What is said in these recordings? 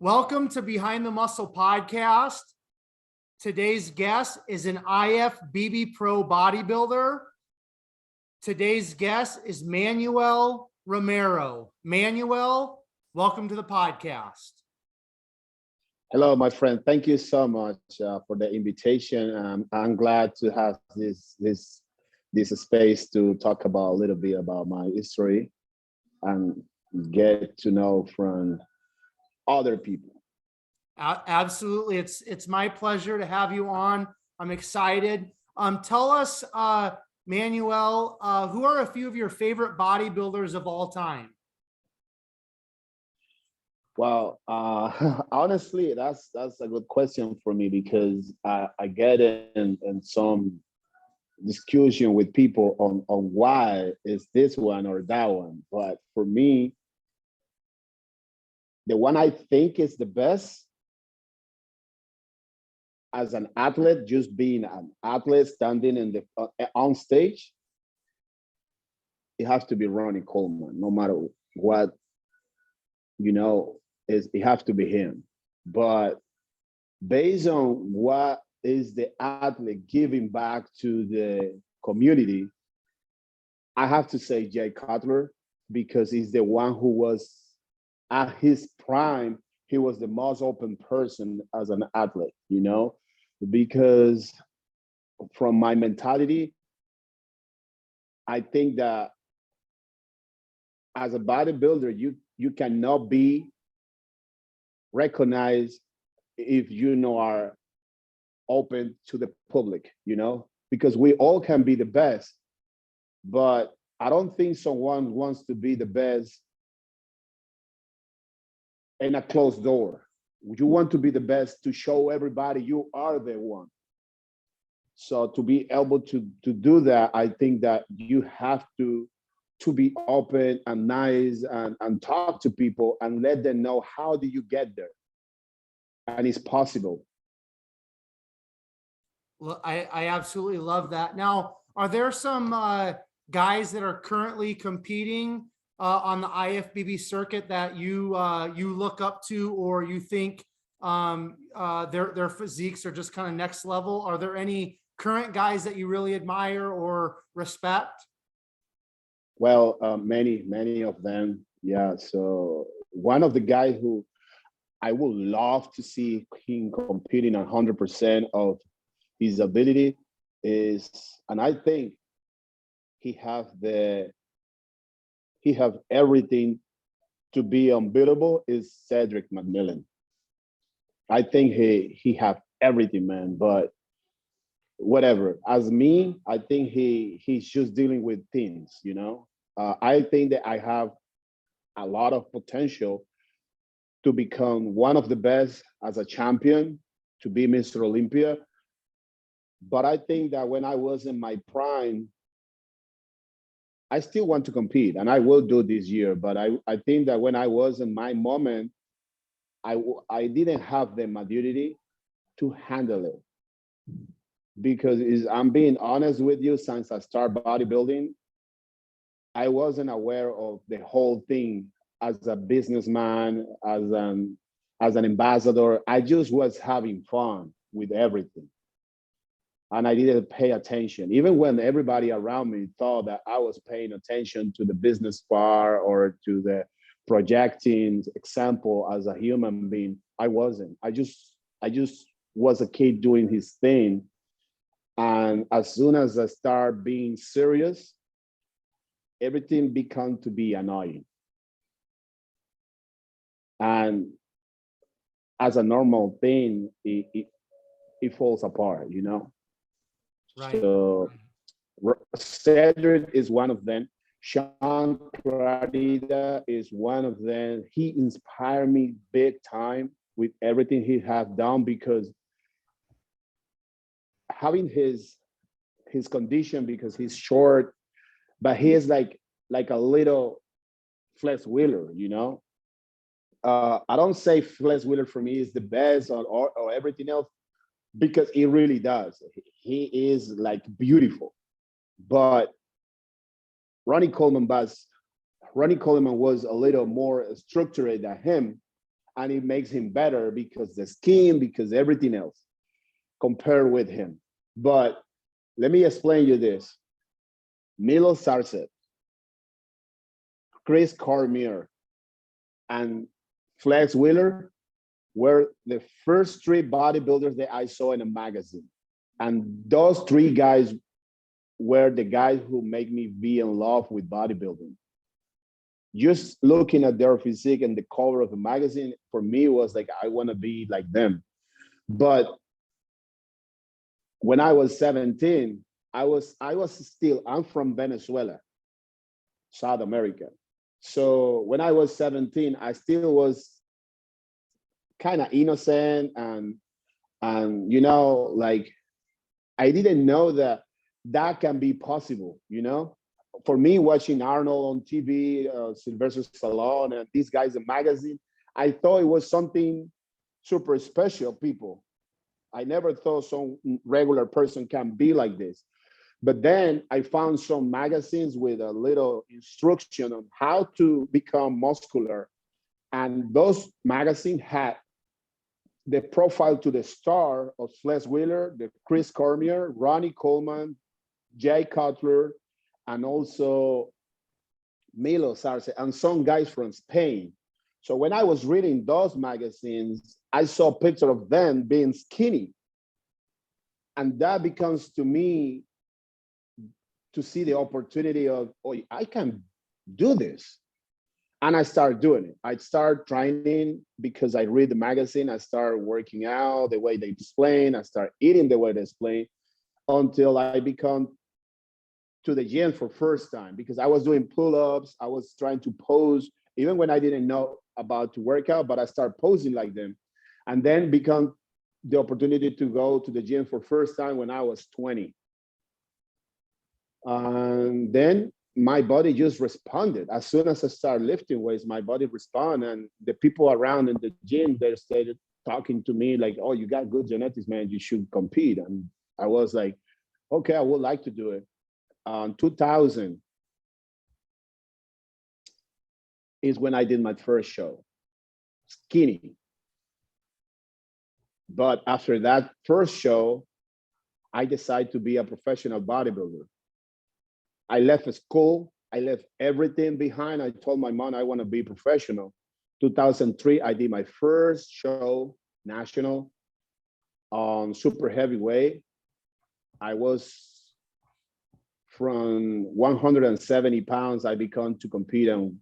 Welcome to Behind the Muscle podcast. Today's guest is an IFBB Pro bodybuilder. Today's guest is Manuel Romero. Manuel, welcome to the podcast. Hello, my friend. Thank you so much for the invitation. I'm glad to have this space to talk about a little bit about my history and get to know from other people. Absolutely. It's my pleasure to have you on. I'm excited. Tell us, Manuel, who are a few of your favorite bodybuilders of all time? Well, honestly, that's a good question for me because I get in some discussion with people on why is this one or that one. But for me, the one I think is the best as an athlete, just being an athlete standing in the on stage, it has to be Ronnie Coleman. No matter what, it has to be him. But based on what is the athlete giving back to the community, I have to say Jay Cutler, because he's the one who was at his prime. He was the most open person as an athlete, because from my mentality, I think that as a bodybuilder, you cannot be recognized if are open to the public, because we all can be the best, but I don't think someone wants to be the best in a closed door. You want to be the best to show everybody you are the one. So to be able to do that, I think that you have to be open and nice and talk to people and let them know how do you get there. And it's possible. Well, I absolutely love that. Now, are there some guys that are currently competing on the IFBB circuit that you look up to, or you think their physiques are just kind of next level? Are there any current guys that you really admire or respect? Well, many of them. Yeah. So one of the guys who I would love to see him competing 100% of his ability is, and I think he have everything to be unbeatable, is Cedric McMillan. I think he have everything, man. But whatever. As me, I think he's just dealing with things. I think that I have a lot of potential to become one of the best as a champion, to be Mr. Olympia. But I think that when I was in my prime, I still want to compete, and I will do this year. But I think that when I was in my moment, I didn't have the maturity to handle it. Because I'm being honest with you, since I started bodybuilding, I wasn't aware of the whole thing as a businessman, as an ambassador. I just was having fun with everything. And I didn't pay attention. Even when everybody around me thought that I was paying attention to the business part or to the projecting example as a human being, I wasn't. I just was a kid doing his thing. And as soon as I start being serious, everything began to be annoying. And as a normal thing, it falls apart, Right. So Cedric is one of them. Sean Clarida is one of them. He inspired me big time with everything he has done, because having his condition, because he's short, but he is like a little Flex Wheeler, I don't say Flex Wheeler for me is the best or everything else, because he really does. He is like beautiful. But Ronnie Coleman was a little more structured than him, and it makes him better because the skin, because everything else compared with him. But let me explain you this. Milo Sarcev, Chris Cormier, and Flex Wheeler were the first three bodybuilders that I saw in a magazine. And those three guys were the guys who made me be in love with bodybuilding. Just looking at their physique and the cover of the magazine, for me was like, I want to be like them. But when I was 17, I'm from Venezuela, South America. So when I was 17, I still was kind of innocent and you know, like I didn't know that that can be possible, you know. For me, watching Arnold on TV, Sylvester Stallone, and these guys in magazine, I thought it was something super special. People, I never thought some regular person can be like this. But then I found some magazines with a little instruction on how to become muscular, and those magazines had the profile to the star of Flex Wheeler, the Chris Cormier, Ronnie Coleman, Jay Cutler, and also Milo Sarce, and some guys from Spain. So when I was reading those magazines, I saw a picture of them being skinny. And that becomes to me to see the opportunity of, oh, I can do this. And I started doing it. I started training because I read the magazine. I started working out the way they explain. I started eating the way they explain until I become to the gym for first time, because I was doing pull-ups. I was trying to pose even when I didn't know about to work out, but I started posing like them. And then become the opportunity to go to the gym for first time when I was 20. And then my body just responded. As soon as I started lifting weights, my body responded, and the people around in the gym, they started talking to me like, oh, you got good genetics, man, you should compete. And I was like, okay, I would like to do it. 2000 is when I did my first show, skinny. But after that first show, I decided to be a professional bodybuilder. I left school. I left everything behind. I told my mom I want to be professional. 2003, I did my first show, national, on super heavyweight. I was from 170 pounds, I began to compete on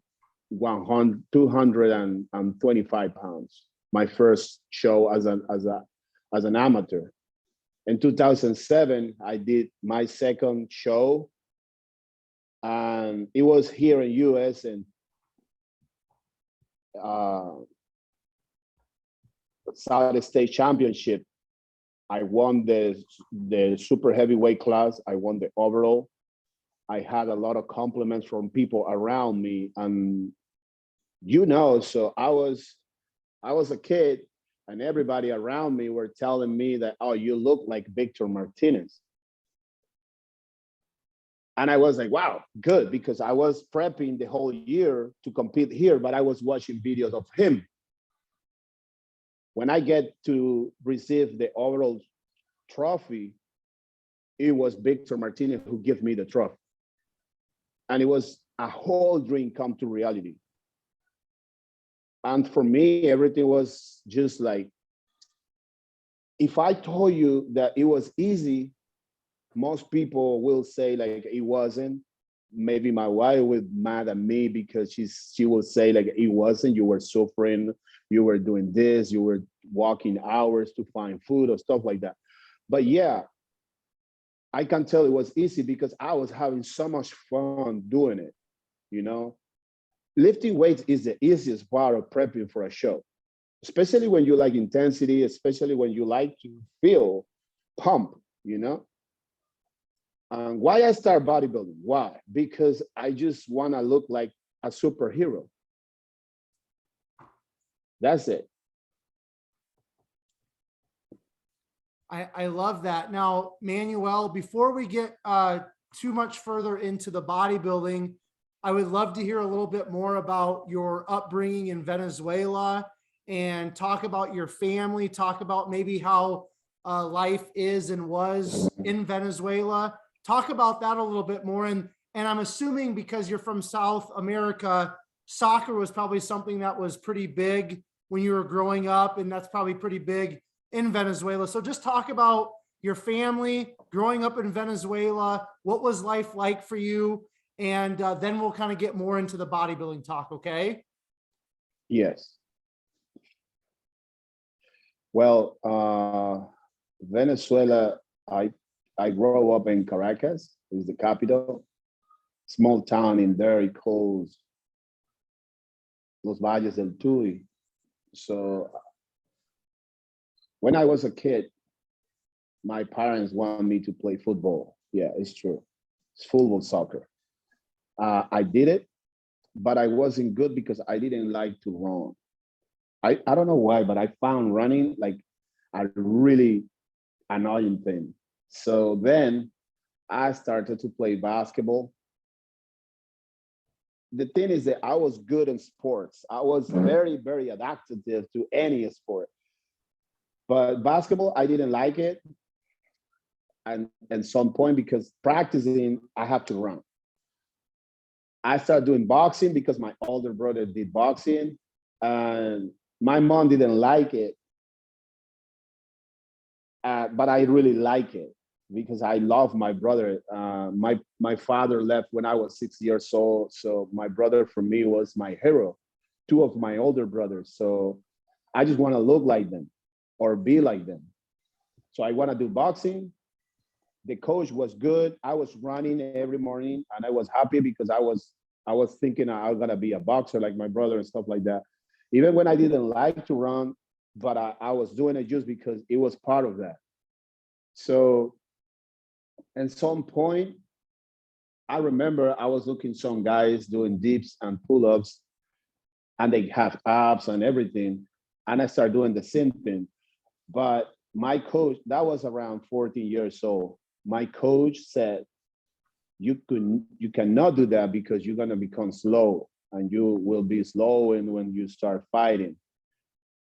225 pounds. My first show as an amateur. In 2007, I did my second show, and it was here in US, and South State Championship. I won the super heavyweight class. I won the overall. I had a lot of compliments from people around me, and you know, so I was a kid, and everybody around me were telling me that, oh, you look like Victor Martinez. And I was like, wow, good, because I was prepping the whole year to compete here, but I was watching videos of him. When I get to receive the overall trophy, it was Victor Martinez who gave me the trophy. And it was a whole dream come to reality. And for me, everything was just like, if I told you that it was easy, most people will say like it wasn't. Maybe my wife would mad at me because she will say like it wasn't, you were suffering, you were doing this, you were walking hours to find food or stuff like that. But yeah, I can tell it was easy because I was having so much fun doing it, you know? Lifting weights is the easiest part of prepping for a show, especially when you like intensity, especially when you like to feel pump, you know? Why I start bodybuilding? Why? Because I just want to look like a superhero. That's it. I love that. Now, Manuel, before we get too much further into the bodybuilding, I would love to hear a little bit more about your upbringing in Venezuela and talk about your family, talk about maybe how life is and was in Venezuela. Talk about that a little bit more. And I'm assuming because you're from South America, soccer was probably something that was pretty big when you were growing up, and that's probably pretty big in Venezuela. So just talk about your family growing up in Venezuela. What was life like for you? And then we'll kind of get more into the bodybuilding talk, okay? Yes. Well, Venezuela, I grew up in Caracas, is the capital, small town in very cold Los Valles del Tuy. So when I was a kid, my parents wanted me to play football. Yeah, it's true. It's football, soccer. I did it, but I wasn't good because I didn't like to run. I don't know why, but I found running like a really annoying thing. So then I started to play basketball. The thing is that I was good in sports. I was very, very adaptive to any sport. But basketball, I didn't like it. And at some point, because practicing, I have to run. I started doing boxing because my older brother did boxing. And my mom didn't like it. But I really like it because I love my brother. My father left when I was 6 years old. So my brother for me was my hero, two of my older brothers. So I just want to look like them or be like them. So I want to do boxing. The coach was good. I was running every morning and I was happy because I was thinking I was going to be a boxer like my brother and stuff like that. Even when I didn't like to run, but I was doing it just because it was part of that. So at some point, I remember I was looking some guys doing dips and pull-ups and they have abs and everything. And I started doing the same thing. But my coach, that was around 14 years old. My coach said, you cannot do that because you're gonna become slow and you will be slow and when you start fighting.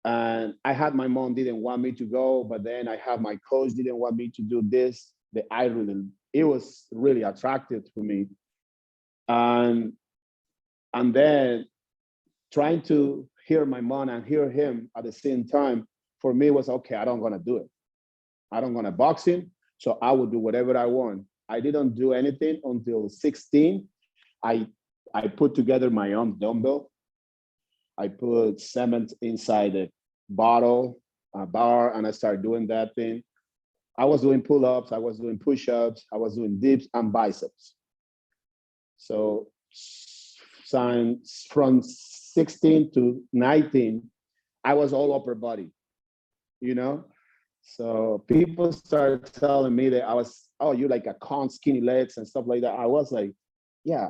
And I had my mom didn't want me to go, but then I had my coach didn't want me to do this. It was really attractive to me. And then trying to hear my mom and hear him at the same time, for me was okay, I don't gonna do it. I don't gonna box him, so I will do whatever I want. I didn't do anything until 16. I put together my own dumbbell. I put cement inside a bottle, a bar, and I started doing that thing. I was doing pull-ups, I was doing push-ups, I was doing dips and biceps. So from 16 to 19, I was all upper body, you know? So people started telling me that I was, oh, you're like a con skinny legs and stuff like that. I was like, yeah,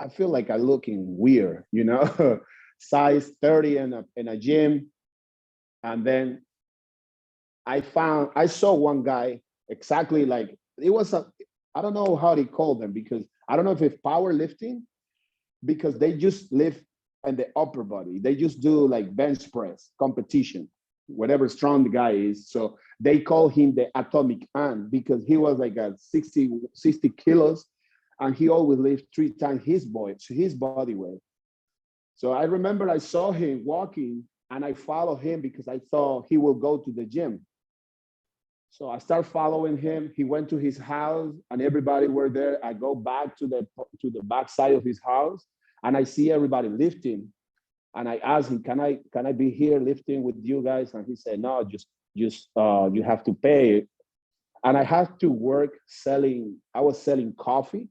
I feel like I'm looking weird, you know? Size 30 in a gym. And then I saw one guy exactly like, I don't know how they call them because I don't know if it's powerlifting because they just lift in the upper body. They just do like bench press competition, whatever strong the guy is. So they call him the atomic man because he was like a 60 kilos and he always lifts 3 times his body weight. So I remember I saw him walking and I followed him because I thought he will go to the gym. So I start following him. He went to his house and everybody were there. I go back to the back side of his house and I see everybody lifting. And I asked him, can I be here lifting with you guys? And he said, no, just you have to pay. And I had to work I was selling coffee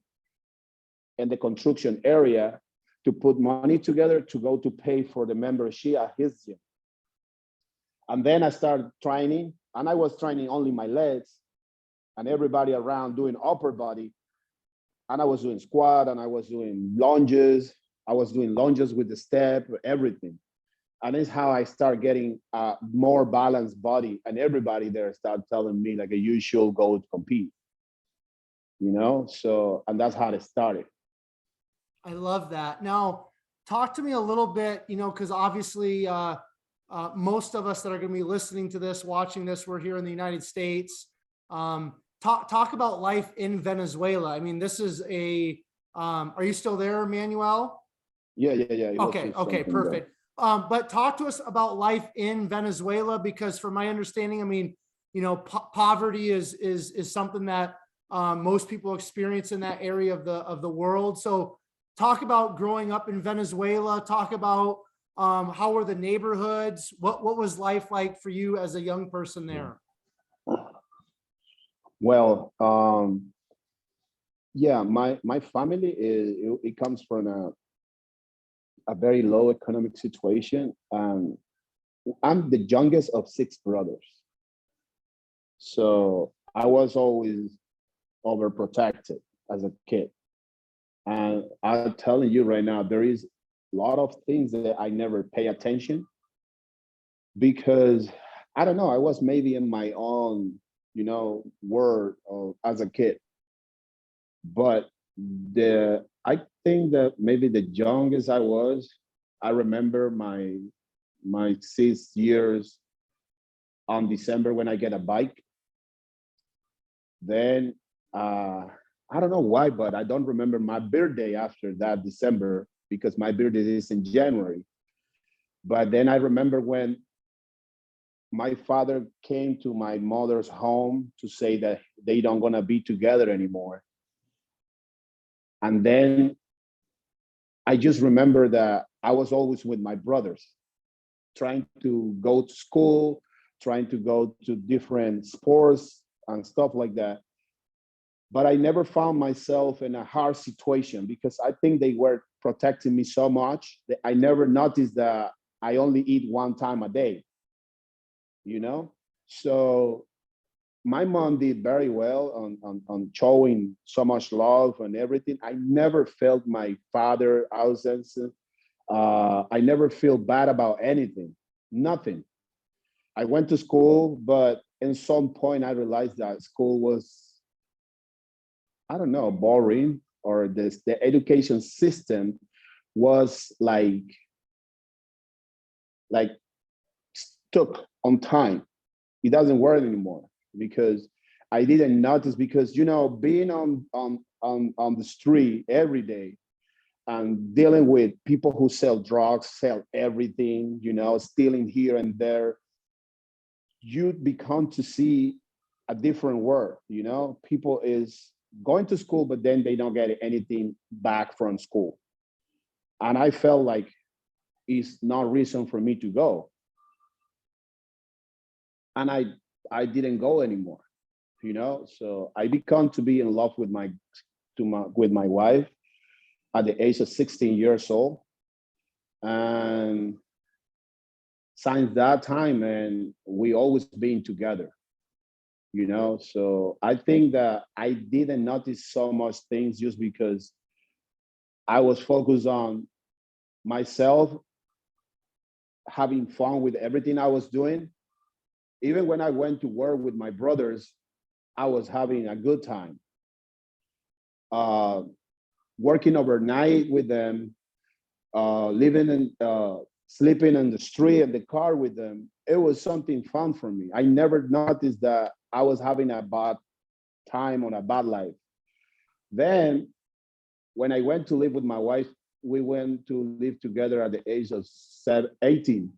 in the construction area to put money together to go to pay for the membership at his gym. And then I started training and I was training only my legs and everybody around doing upper body. And I was doing squat and I was doing lunges. I was doing lunges with the step, everything. And it's how I start getting a more balanced body. And everybody there started telling me like, you should go to compete, you know? So, and that's how it started. I love that. Now, talk to me a little bit, you know, because obviously most of us that are going to be listening to this, watching this, we're here in the United States. Talk about life in Venezuela. I mean, this is are you still there, Manuel? Yeah. It was Okay, just okay, something perfect. But talk to us about life in Venezuela, because from my understanding, I mean, you know, poverty is something that most people experience in that area of the world. So talk about growing up in Venezuela. Talk about how were the neighborhoods? What was life like for you as a young person there? Well, yeah, my family it comes from a very low economic situation. I'm the youngest of six brothers, so I was always overprotected as a kid. And I'm telling you right now, there is a lot of things that I never pay attention because I don't know, I was maybe in my own, world as a kid. But I think that maybe the youngest I was, I remember my 6 years on December when I get a bike. Then I don't know why, but I don't remember my birthday after that December because my birthday is in January. But then I remember when my father came to my mother's home to say that they don't gonna be together anymore. And then I just remember that I was always with my brothers, trying to go to school, trying to go to different sports and stuff like that. But I never found myself in a hard situation because I think they were protecting me so much that I never noticed that I only eat one time a day, So my mom did very well on showing so much love and everything. I never felt my father absence. I never feel bad about anything, nothing. I went to school, but in some point I realized that school was, I don't know, boring, or the education system was like stuck on time. It doesn't work anymore because I didn't notice because being on the street every day and dealing with people who sell drugs, sell everything, stealing here and there, you become to see a different world. People is going to school, but then they don't get anything back from school. And I felt like it's not reason for me to go. And I didn't go anymore, So I become to be in love with my wife at the age of 16 years old. And since that time, and we always been together, So I think that I didn't notice so much things just because I was focused on myself, having fun with everything I was doing. Even when I went to work with my brothers, I was having a good time. Working overnight with them, living and sleeping in the street in the car with them, it was something fun for me. I never noticed that I was having a bad time or a bad life. Then, when I went to live with my wife, we went to live together at the age of 18.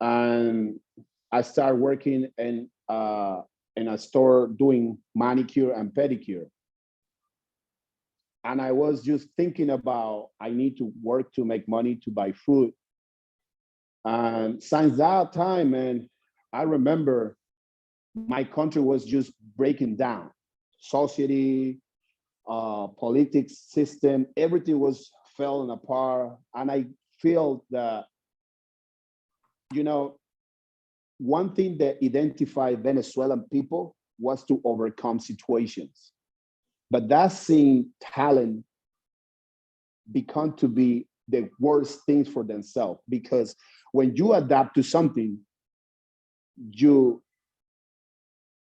And I started working in a store doing manicure and pedicure. And I was just thinking about I need to work to make money to buy food. And since that time, man, I remember my country was just breaking down. Society, politics system, everything was falling apart. And I feel that, one thing that identified Venezuelan people was to overcome situations. But that same talent become to be the worst things for themselves, because when you adapt to something,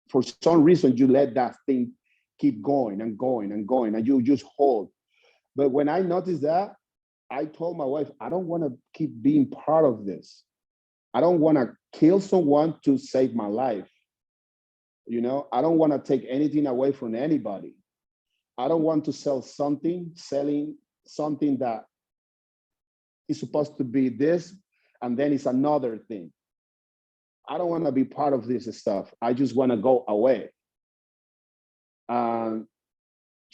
for some reason, you let that thing keep going and going and going, and you just hold. But when I noticed that, I told my wife, I don't want to keep being part of this. I don't want to kill someone to save my life. You know, I don't want to take anything away from anybody. I don't want to selling something that is supposed to be this, and then it's another thing. I don't want to be part of this stuff. I just want to go away.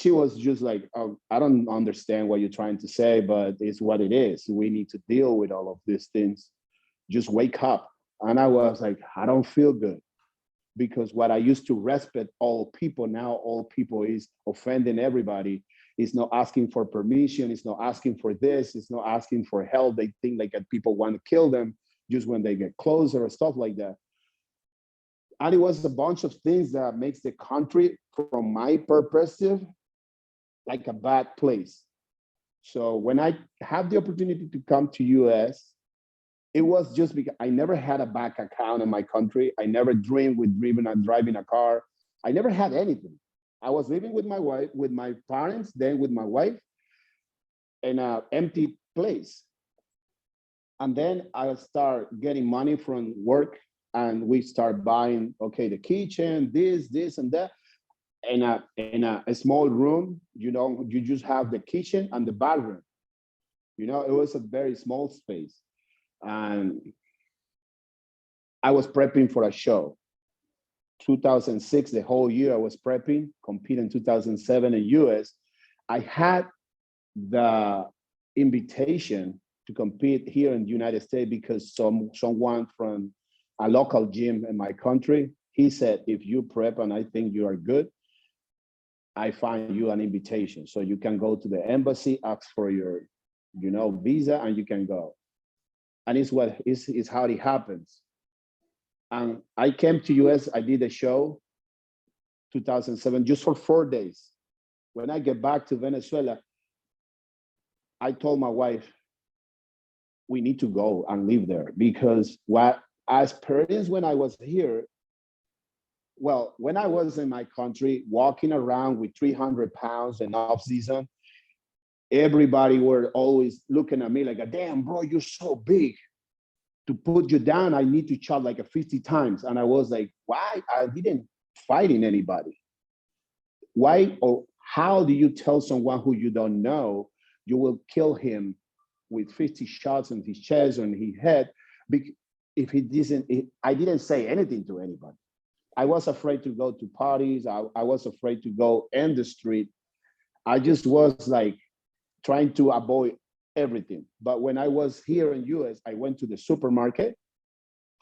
She was just like, oh, I don't understand what you're trying to say, but it's what it is. We need to deal with all of these things. Just wake up. And I was like, I don't feel good. Because what I used to respect all people, now all people is offending everybody. It's not asking for permission. It's not asking for this. It's not asking for help. They think like people want to kill them just when they get closer or stuff like that. And it was a bunch of things that makes the country, from my perspective, like a bad place. So when I had the opportunity to come to US, it was just because I never had a bank account in my country. I never dreamed with driving a car. I never had anything. I was living with my wife, with my parents, then with my wife in an empty place. And then I start getting money from work, and we start buying, okay, the kitchen, this and that. In a small room, you know, you just have the kitchen and the bathroom. You know, it was a very small space. And I was prepping for a show. 2006, the whole year I was prepping, competing in 2007 in US. I had the invitation to compete here in the United States because someone from a local gym in my country, he said, if you prep and I think you are good, I find you an invitation. So you can go to the embassy, ask for your, you know, visa, and you can go. And it's how it happens. And I came to US, I did a show, 2007, just for 4 days. When I get back to Venezuela, I told my wife, we need to go and live there, because what I experienced when I was here, well, when I was in my country, walking around with 300 pounds in off season, everybody were always looking at me like, damn, bro, you're so big. To put you down, I need to chop like 50 times. And I was like, why? I didn't fighting anybody. Why or how do you tell someone who you don't know you will kill him with 50 shots in his chest or in his head? If he doesn't, I didn't say anything to anybody. I was afraid to go to parties. I was afraid to go in the street. I just was like trying to avoid everything. But when I was here in US, I went to the supermarket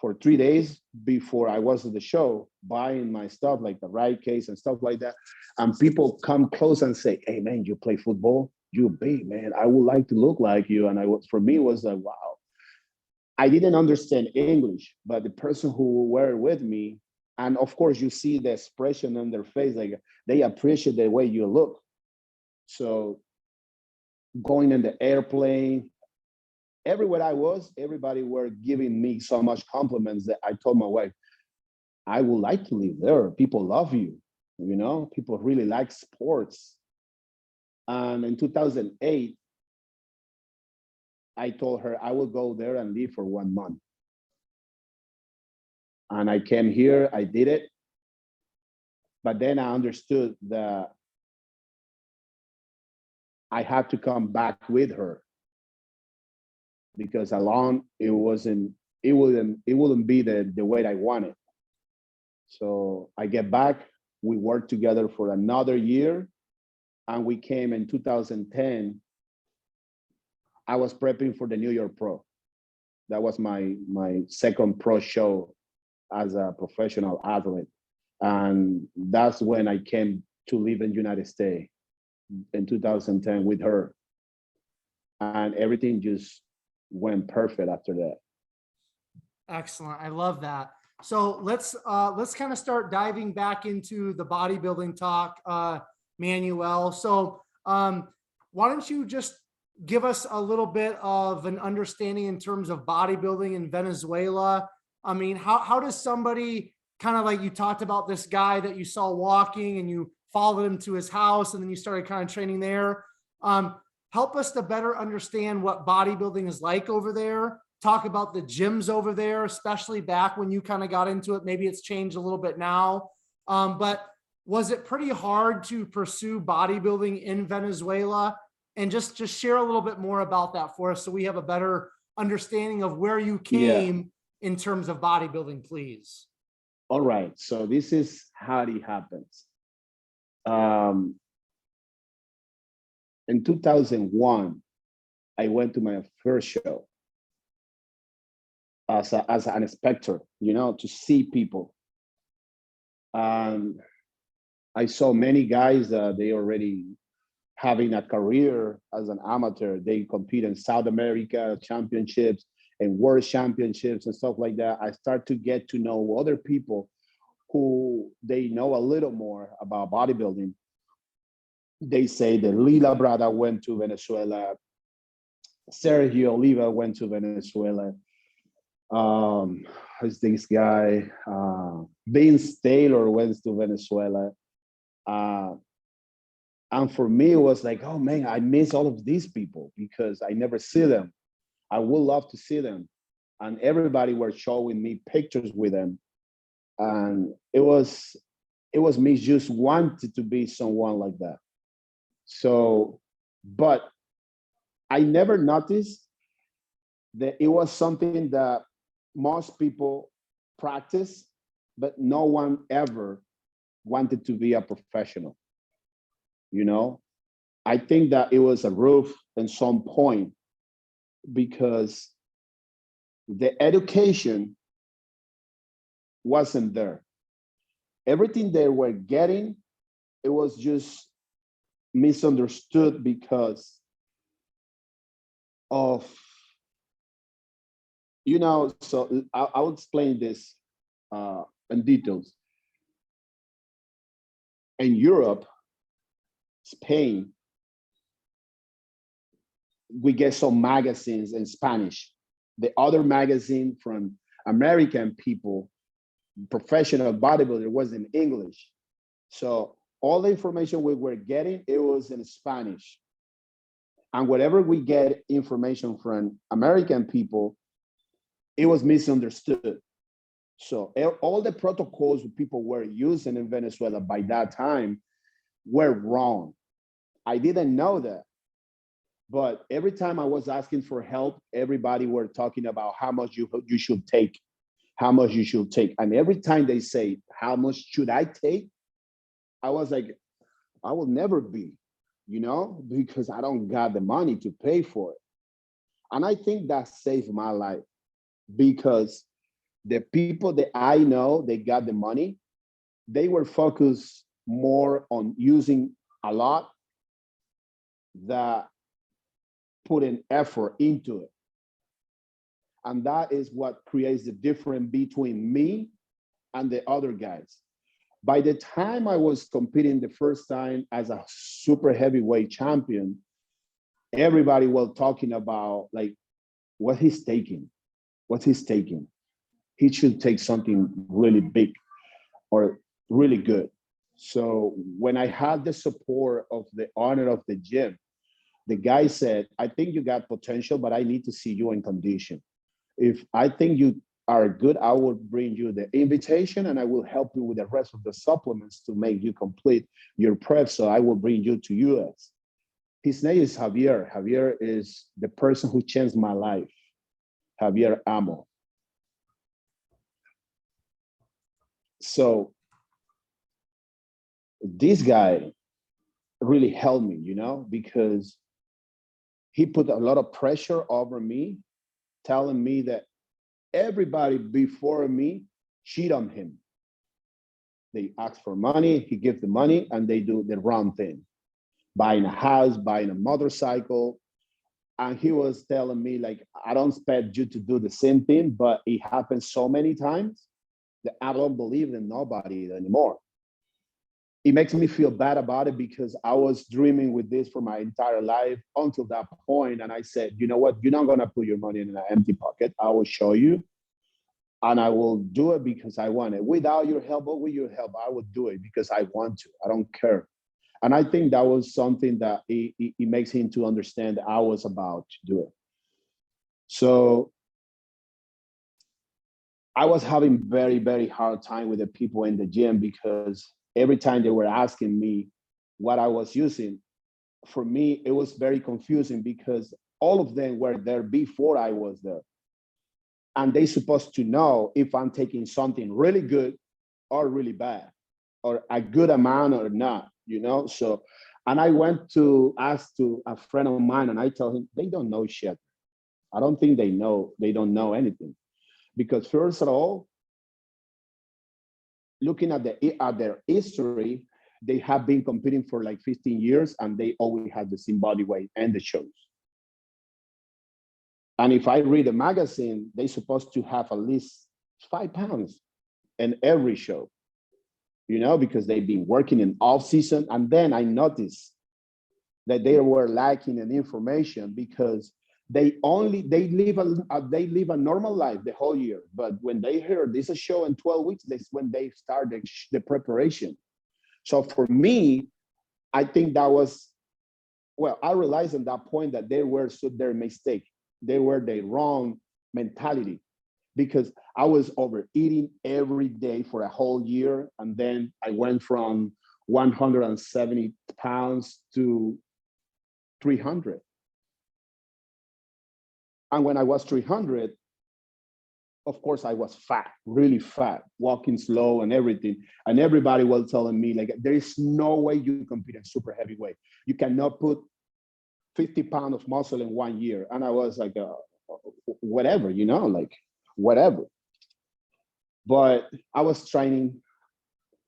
for 3 days before I was at the show, buying my stuff like the ride case and stuff like that. And people come close and say, hey man, you play football? You big, man. I would like to look like you. And for me, it was like, wow. I didn't understand English, but the person who were with me, and of course you see the expression on their face, like they appreciate the way you look. So going in the airplane, everywhere I was, everybody were giving me so much compliments that I told my wife, I would like to live there. People love you, you know, people really like sports. And in 2008, I told her I will go there and live for 1 month. And I came here, I did it. But then I understood that I had to come back with her, because alone it wouldn't be the way I wanted. So I get back, we worked together for another year, and we came in 2010. I was prepping for the New York Pro. That was my second pro show as a professional athlete. And that's when I came to live in the United States in 2010 with her. And everything just went perfect after that. Excellent. I love that. So let's kind of start diving back into the bodybuilding talk, Manuel. So why don't you just give us a little bit of an understanding in terms of bodybuilding in Venezuela? I mean, how does somebody, kind of like you talked about this guy that you saw walking and you followed him to his house and then you started kind of training there. Help us to better understand what bodybuilding is like over there. talk about the gyms over there, especially back when you kind of got into it. Maybe it's changed a little bit now. But was it pretty hard to pursue bodybuilding in Venezuela? And just share a little bit more about that for us so we have a better understanding of where you came in terms of bodybuilding, please. All right. So this is how it happens. In 2001, I went to my first show as an inspector, you know, to see people. I saw many guys that they already having a career as an amateur. They compete in South America championships and world championships and stuff like that. I start to get to know other people who they know a little more about bodybuilding. They say that Lila Brada went to Venezuela. Sergio Oliva went to Venezuela. Who's this guy? Vince Taylor went to Venezuela. And for me, it was like, oh man, I miss all of these people because I never see them. I would love to see them. And everybody were showing me pictures with them. And it was me just wanted to be someone like that. So, but I never noticed that it was something that most people practice, but no one ever wanted to be a professional. You know, I think that it was a roof at some point because the education wasn't there. Everything they were getting, it was just misunderstood because of, you know, so I'll explain this in details. In Europe, Spain, we get some magazines in Spanish. The other magazine from American people, professional bodybuilder, was in English. So all the information we were getting, it was in Spanish. And whatever we get information from American people, it was misunderstood. So all the protocols people were using in Venezuela by that time were wrong. I didn't know that. But every time I was asking for help, everybody were talking about how much you should take, how much you should take. And every time they say, how much should I take? I was like, I will never be, you know, because I don't got the money to pay for it. And I think that saved my life because the people that I know, they got the money, they were focused more on using a lot that put an effort into it. And that is what creates the difference between me and the other guys. By the time I was competing the first time as a super heavyweight champion, everybody was talking about like what he's taking. He should take something really big or really good. So when I had the support of the owner of the gym, the guy said, I think you got potential, but I need to see you in condition. If I think you are good, I will bring you the invitation and I will help you with the rest of the supplements to make you complete your prep. So I will bring you to US. His name is Javier. Javier is the person who changed my life. Javier Amo. So this guy really helped me, you know, because he put a lot of pressure over me, telling me that everybody before me cheat on him. They ask for money, he gives the money, and they do the wrong thing. Buying a house, buying a motorcycle. And he was telling me, like, I don't expect you to do the same thing, but it happens so many times that I don't believe in nobody anymore. It makes me feel bad about it because I was dreaming with this for my entire life until that point. And I said, you know what? You're not going to put your money in an empty pocket. I will show you. And I will do it because I want it. Without your help or with your help, I will do it because I want to. I don't care. And I think that was something that it makes him to understand that I was about to do it. So I was having very, very hard time with the people in the gym because every time they were asking me what I was using, for me, it was very confusing because all of them were there before I was there. And they supposed to know if I'm taking something really good or really bad, or a good amount or not, you know? So, and I went to ask to a friend of mine and I tell him, they don't know shit. I don't think they don't know anything. Because first of all, looking at their history, they have been competing for like 15 years and they always had the same body weight and the shows. And if I read a magazine, they're supposed to have at least 5 pounds in every show, you know, because they've been working in off season. And then I noticed that they were lacking in information because they live a normal life the whole year. But when they heard this is a show in 12 weeks, that's when they start the preparation. So for me, I think that was, well, I realized at that point that they were their mistake. They were the wrong mentality because I was overeating every day for a whole year. And then I went from 170 pounds to 300. And when I was 300, of course, I was fat, really fat, walking slow and everything. And everybody was telling me, like, there is no way you compete in super heavyweight. You cannot put 50 pounds of muscle in 1 year. And I was like, whatever, you know, like, whatever. But I was training.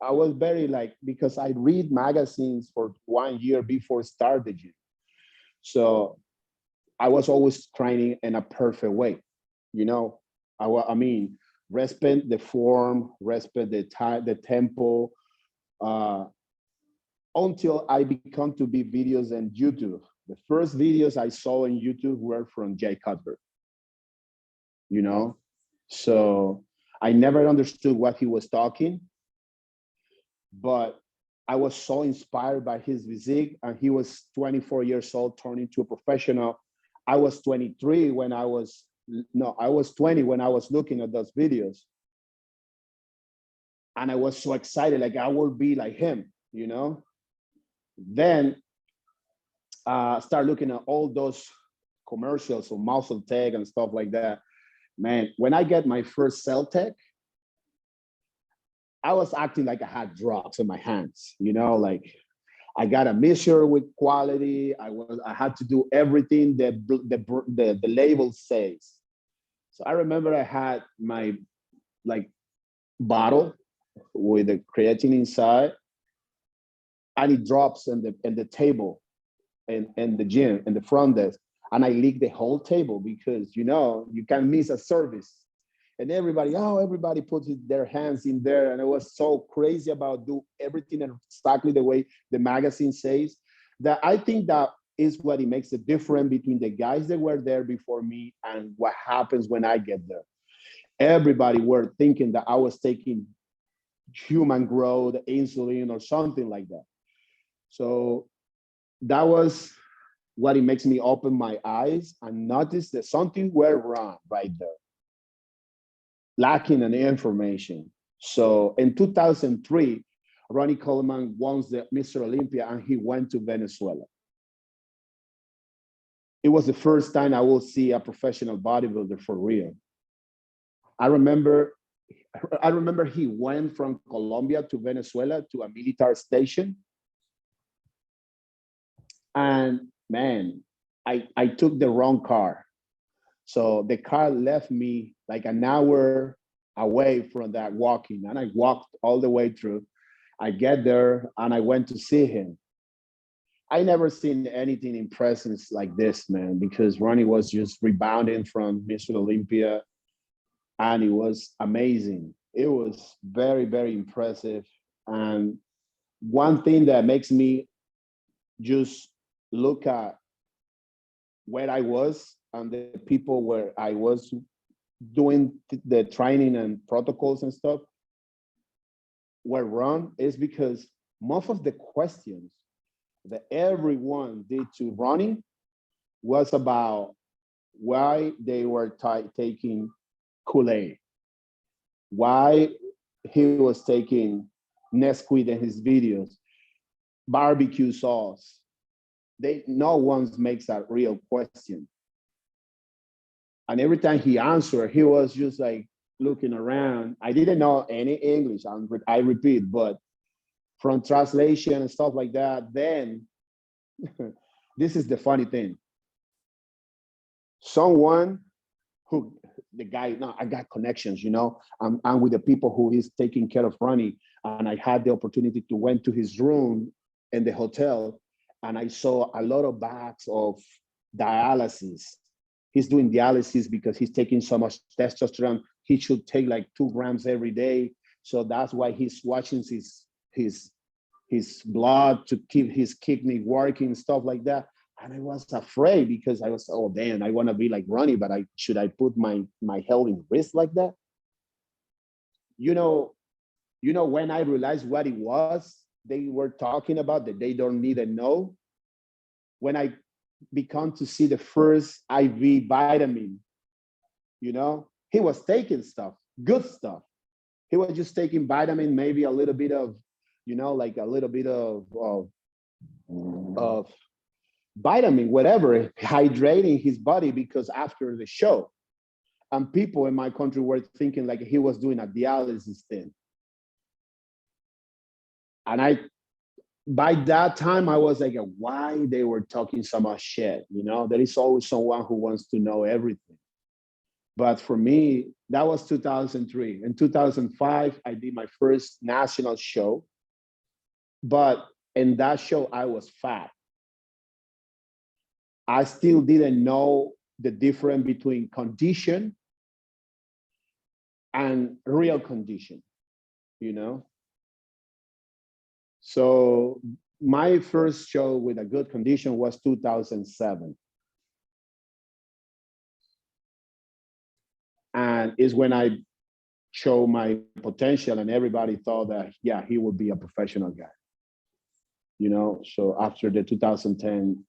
I was very like, because I read magazines for 1 year before start the gym. So I was always training in a perfect way, you know. I mean, respect the form, respect the time, the tempo, until I become to be videos on YouTube. The first videos I saw on YouTube were from Jay Cutler, you know. So I never understood what he was talking, but I was so inspired by his physique, and he was 24 years old, turning to a professional. I was 23 when I was 20 when I was looking at those videos. And I was so excited, like I will be like him, you know? Then start looking at all those commercials of Muscle Tech and stuff like that. Man, when I get my first Cell Tech, I was acting like I had drugs in my hands, you know, like I got a measure with quality. I had to do everything that the label says. So I remember I had my like bottle with the creatine inside, and it drops in the table in the gym in the front desk, and I leaked the whole table because you know you can miss a service. And everybody puts their hands in there. And I was so crazy about do everything exactly the way the magazine says, that I think that is what it makes a difference between the guys that were there before me and what happens when I get there. Everybody were thinking that I was taking human growth, insulin, or something like that. So that was what it makes me open my eyes and notice that something went wrong right there, lacking in information. So in 2003, Ronnie Coleman won the Mr. Olympia and he went to Venezuela. It was the first time I will see a professional bodybuilder for real. I remember he went from Colombia to Venezuela to a military station. And man, I took the wrong car. So the car left me like an hour away from that walking, and I walked all the way through. I get there and I went to see him. I never seen anything impressive like this, man, because Ronnie was just rebounding from Mr. Olympia, and it was amazing. It was very, very impressive. And one thing that makes me just look at where I was and the people where I was doing the training and protocols and stuff were wrong is because most of the questions that everyone did to Ronnie was about why they were taking Kool-Aid. why he was taking Nesquik in his videos, barbecue sauce. No one makes a real question. And every time he answered, he was just like looking around. I didn't know any English, I repeat, but from translation and stuff like that, then this is the funny thing. Someone who, the guy, no, I got connections, you know, I'm with the people who is taking care of Ronnie. And I had the opportunity to went to his room in the hotel, and I saw a lot of bags of dialysis. He's doing dialysis because he's taking so much testosterone. He should take like 2 grams every day. So that's why he's watching his blood to keep his kidney working, stuff like that. And I was afraid because I was, oh damn, I want to be like Ronnie, but should I put my health in risk like that? You know, when I realized what it was they were talking about that they don't need to know, when I began to see the first IV vitamin, you know, he was taking stuff, good stuff. He was just taking vitamin, maybe a little bit of, you know, like a little bit of vitamin, whatever, hydrating his body, because after the show, and people in my country were thinking like he was doing a dialysis thing. And by that time, I was like, why they were talking so much shit? You know, there is always someone who wants to know everything. But for me, that was 2003. In 2005, I did my first national show. But in that show, I was fat. I still didn't know the difference between condition and real condition, you know? So my first show with a good condition was 2007. And is when I showed my potential, and everybody thought that, yeah, he would be a professional guy. You know, so after the 2010,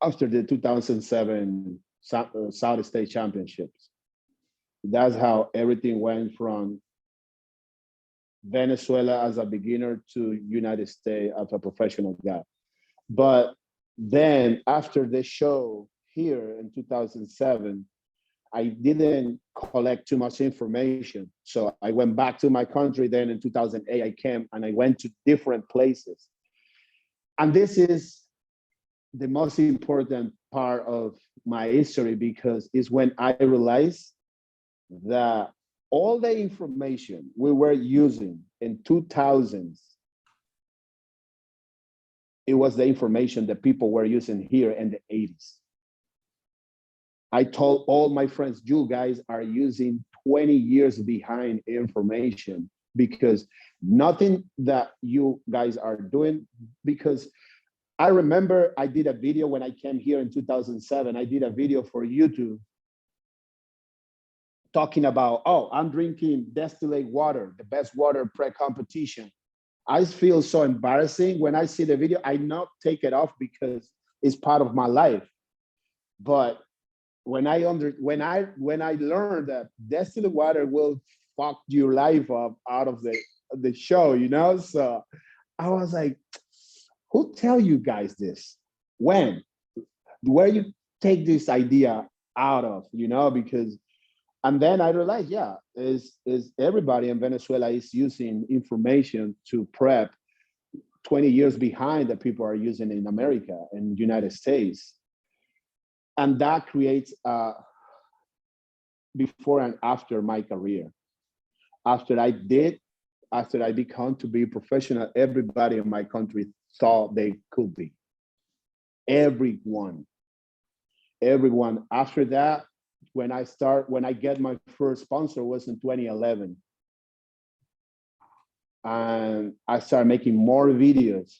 after the 2007 South State Championships, that's how everything went from Venezuela as a beginner to United States as a professional guy. But then after the show here in 2007, I didn't collect too much information. So I went back to my country. Then in 2008, I came and I went to different places. And this is the most important part of my history, because it's when I realized that all the information we were using in 2000s, it was the information that people were using here in the 80s. I told all my friends, you guys are using 20 years behind information, because nothing that you guys are doing, because I remember I did a video when I came here in 2007, I did a video for YouTube talking about, oh, I'm drinking distillate water, the best water pre-competition. I feel so embarrassing when I see the video. I not take it off because it's part of my life. But when I learned that distillate water will fuck your life up out of the show, you know? So I was like, who tell you guys this? When? Where you take this idea out of, you know? Because, and then I realized, yeah, is everybody in Venezuela is using information to prep 20 years behind that people are using in America and United States. And that creates before and after my career. After I became to be professional, everybody in my country thought they could be. Everyone. After that, when I get my first sponsor was in 2011. And I started making more videos.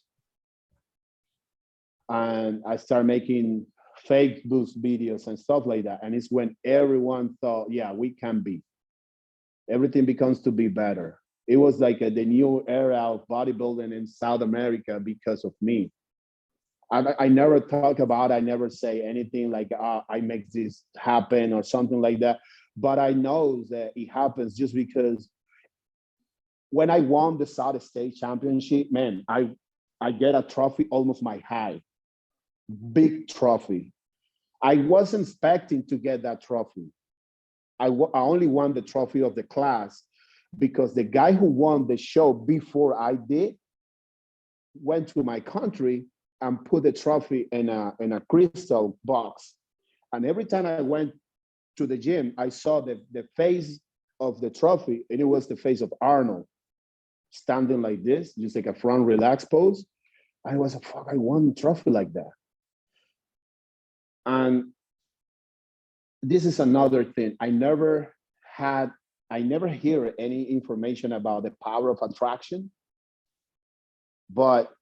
And I started making fake boost videos and stuff like that. And it's when everyone thought, yeah, we can be. Everything becomes to be better. It was like the new era of bodybuilding in South America because of me. I never talk about, I never say anything like, I make this happen or something like that. but I know that it happens just because when I won the South State Championship, man, I get a trophy almost my height, big trophy. I wasn't expecting to get that trophy. I only won the trophy of the class because the guy who won the show before I did went to my country and put the trophy in a crystal box. And every time I went to the gym, I saw the face of the trophy, and it was the face of Arnold, standing like this, just like a front relaxed pose. I was like, fuck, I won a trophy like that. And this is another thing. I never hear any information about the power of attraction. But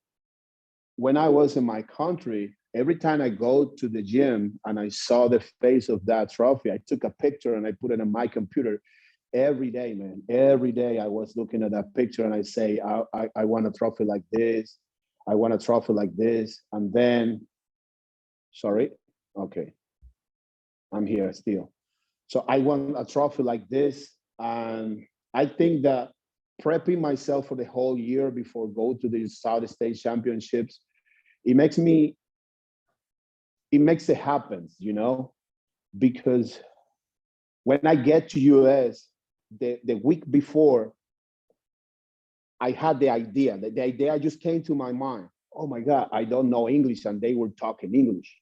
when I was in my country, every time I go to the gym and I saw the face of that trophy, I took a picture and I put it on my computer every day, man. Every day I was looking at that picture and I say, I want a trophy like this. I want a trophy like this. And then, sorry, okay, I'm here still. So I want a trophy like this. And I think that prepping myself for the whole year before go to the South State Championships, it makes it happen, you know, because when I get to US, the week before, I had the idea. The idea just came to my mind. Oh my God, I don't know English, and they were talking English.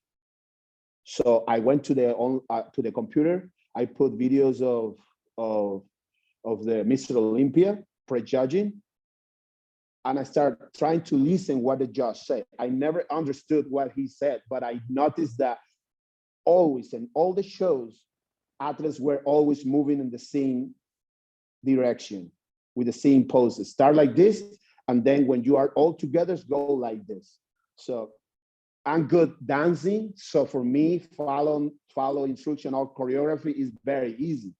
So I went to the computer. I put videos of the Mr. Olympia prejudging, and I started trying to listen what the judge said. I never understood what he said, but I noticed that always in all the shows, athletes were always moving in the same direction with the same poses. Start like this, and then when you are all together, go like this. So I'm good dancing. So for me, follow instruction or choreography is very easy.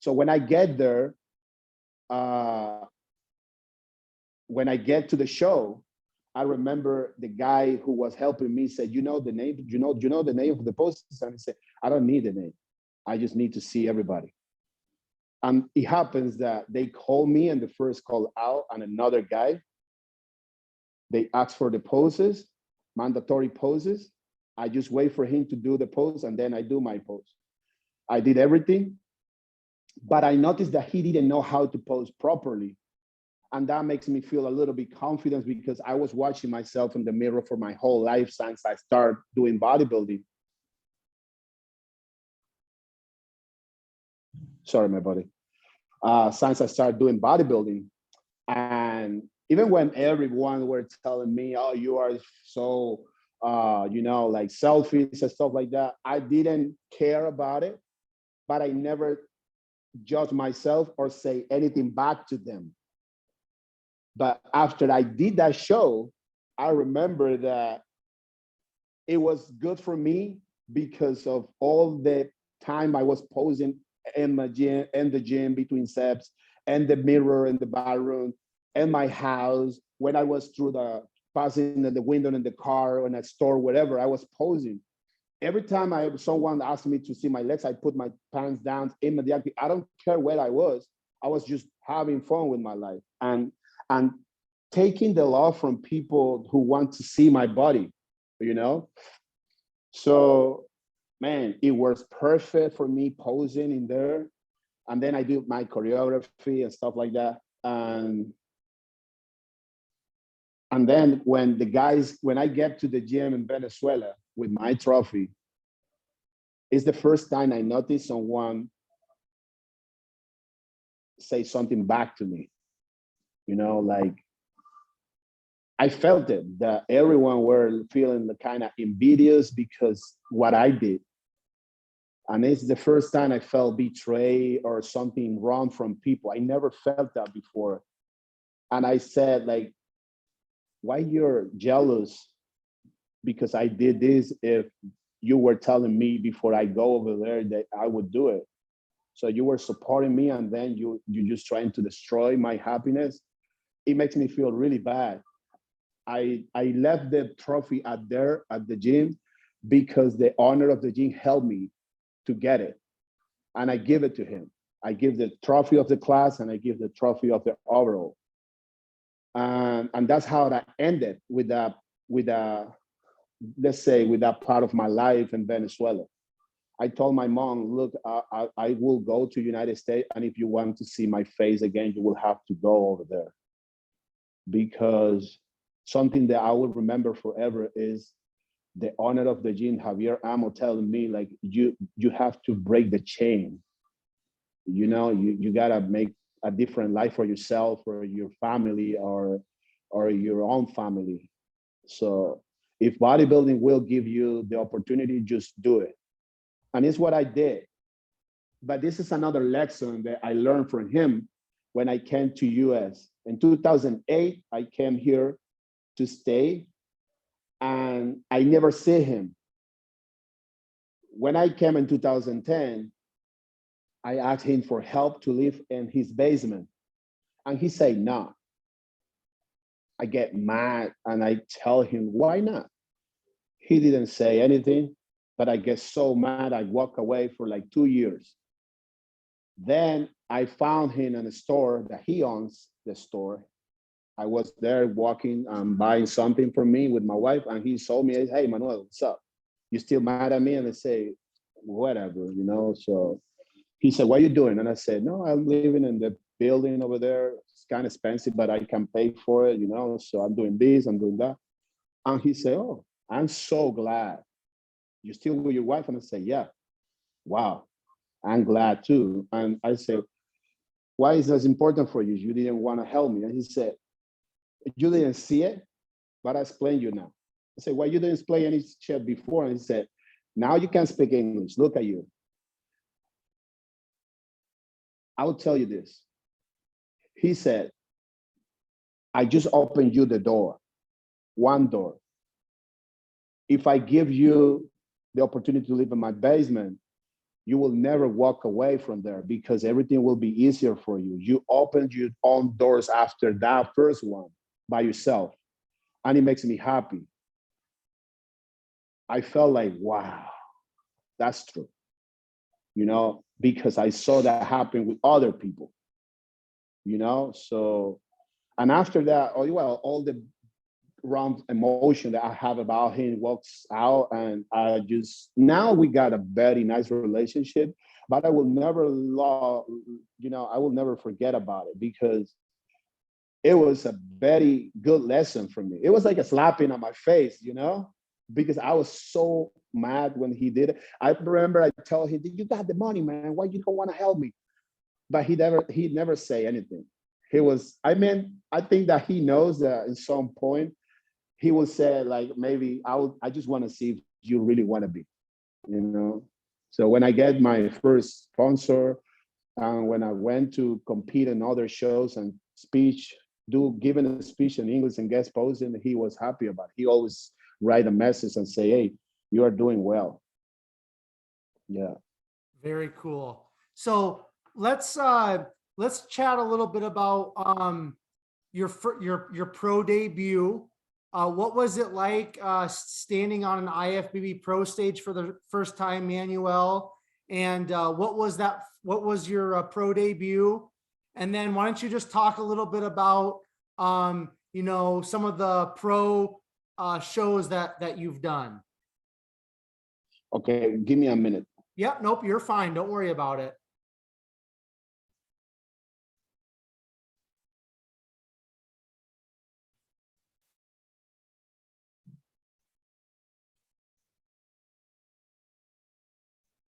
So when I get there, when I get to the show, I remember the guy who was helping me said, you know the name, you know the name of the poses? And he said, I don't need the name. I just need to see everybody. And it happens that they call me and the first call out and another guy. They ask for the poses, mandatory poses. I just wait for him to do the pose and then I do my pose. I did everything, but I noticed that he didn't know how to pose properly. And that makes me feel a little bit confident because I was watching myself in the mirror for my whole life since I started doing bodybuilding. Sorry, my buddy. Since I started doing bodybuilding. And even when everyone were telling me, oh, you are so, like selfies and stuff like that, I didn't care about it, but I never judged myself or say anything back to them. But after I did that show, I remember that it was good for me because of all the time I was posing in the gym between sets and the mirror in the bathroom and my house. When I was passing in the window in the car or in a store, whatever, I was posing. Every time someone asked me to see my legs, I put my pants down immediately. I don't care where I was just having fun with my life and taking the love from people who want to see my body, you know? So, man, it was perfect for me posing in there. And then I do my choreography and stuff like that. And then when I get to the gym in Venezuela with my trophy, it's the first time I noticed someone say something back to me, you know, like, I felt it, that everyone were feeling the kind of envious because what I did. And it's the first time I felt betrayed or something wrong from people. I never felt that before. And I said, like, why you're jealous because I did this if you were telling me before I go over there that I would do it? So you were supporting me and then you just trying to destroy my happiness. It makes me feel really bad. I left the trophy at the gym because the owner of the gym helped me to get it. and I give it to him. I give the trophy of the class and I give the trophy of the overall. And that's how that ended with let's say, with that part of my life in Venezuela. I told my mom, look, I will go to United States, and if you want to see my face again, you will have to go over there. Because something that I will remember forever is the owner of the gym, Javier Amo, telling me, like, you have to break the chain. You know, you gotta make a different life for yourself or your family or your own family. So if bodybuilding will give you the opportunity, just do it. And it's what I did. But this is another lesson that I learned from him when I came to US. In 2008, I came here to stay, and I never see him. When I came in 2010, I asked him for help to live in his basement. And he said, no. I get mad and I tell him, why not? He didn't say anything, but I get so mad, I walk away for like 2 years. Then I found him in a store that he owns, the store. I was there walking and buying something for me with my wife, and he saw me, hey, Manuel, what's up? You still mad at me? And I say, whatever, you know? So he said, what are you doing? And I said, no, I'm living in the building over there. It's kind of expensive, but I can pay for it, you know? So I'm doing this, I'm doing that. And he said, oh, I'm so glad. You still with your wife? And I said, yeah. Wow, I'm glad too. And I said, why is this important for you? You didn't want to help me. And he said, you didn't see it, but I explain you now. I said, why you didn't explain any shit before? And he said, now you can speak English. Look at you. I will tell you this. He said, I just opened you the door, one door. If I give you the opportunity to live in my basement, you will never walk away from there because everything will be easier for you. You opened your own doors after that first one by yourself, and it makes me happy. I felt like, wow, that's true, you know, because I saw that happen with other people, you know. So, and after that, oh, well, all the wrong emotion that I have about him walks out, and I just, now we got a very nice relationship, but I will never I will never forget about it because it was a very good lesson for me. It was like a slapping on my face, you know, because I was so mad when he did it. I remember I told him, you got the money, man, why you don't want to help me? But he never say anything. I think that he knows that at some point he will say, like, maybe I just want to see if you really want to be, you know? So when I get my first sponsor, and when I went to compete in other shows and giving a speech in English and guest posing, he was happy about it. He always write a message and say, hey, you are doing well. Yeah. Very cool. So let's chat a little bit about your pro debut. What was it like standing on an IFBB Pro stage for the first time, Manuel? And what was your pro debut? And then why don't you just talk a little bit about you know, some of the pro shows that you've done. Okay, give me a minute. Yep, nope, you're fine. Don't worry about it.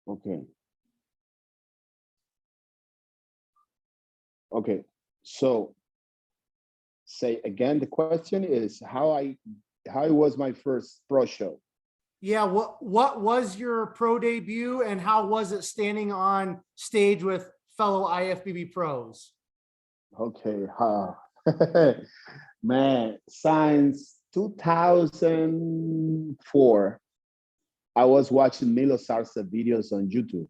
Okay. Okay. So say again, the question is how it was my first pro show. Yeah, what was your pro debut and how was it standing on stage with fellow IFBB pros? Okay. Man, since 2004, I was watching Milo Sarsa videos on YouTube.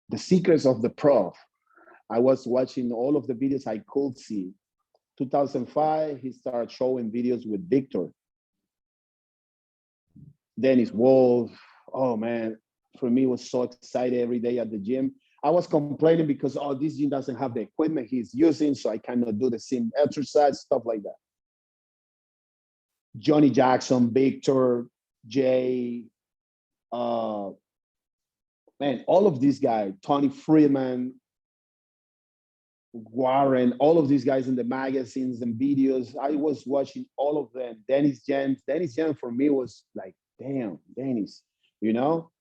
The Secrets of the Prof. I was watching all of the videos I could see. 2005, he started showing videos with Victor. Dennis Wolf. Oh man, for me was so excited every day at the gym. I was complaining because, oh, this gym doesn't have the equipment he's using, so I cannot do the same exercise, stuff like that. Johnny Jackson, Victor, Jay, man, all of these guys, Tony Freeman, Warren, all of these guys in the magazines and videos. I was watching all of them. Dennis James for me was like, damn, Dennis, you know?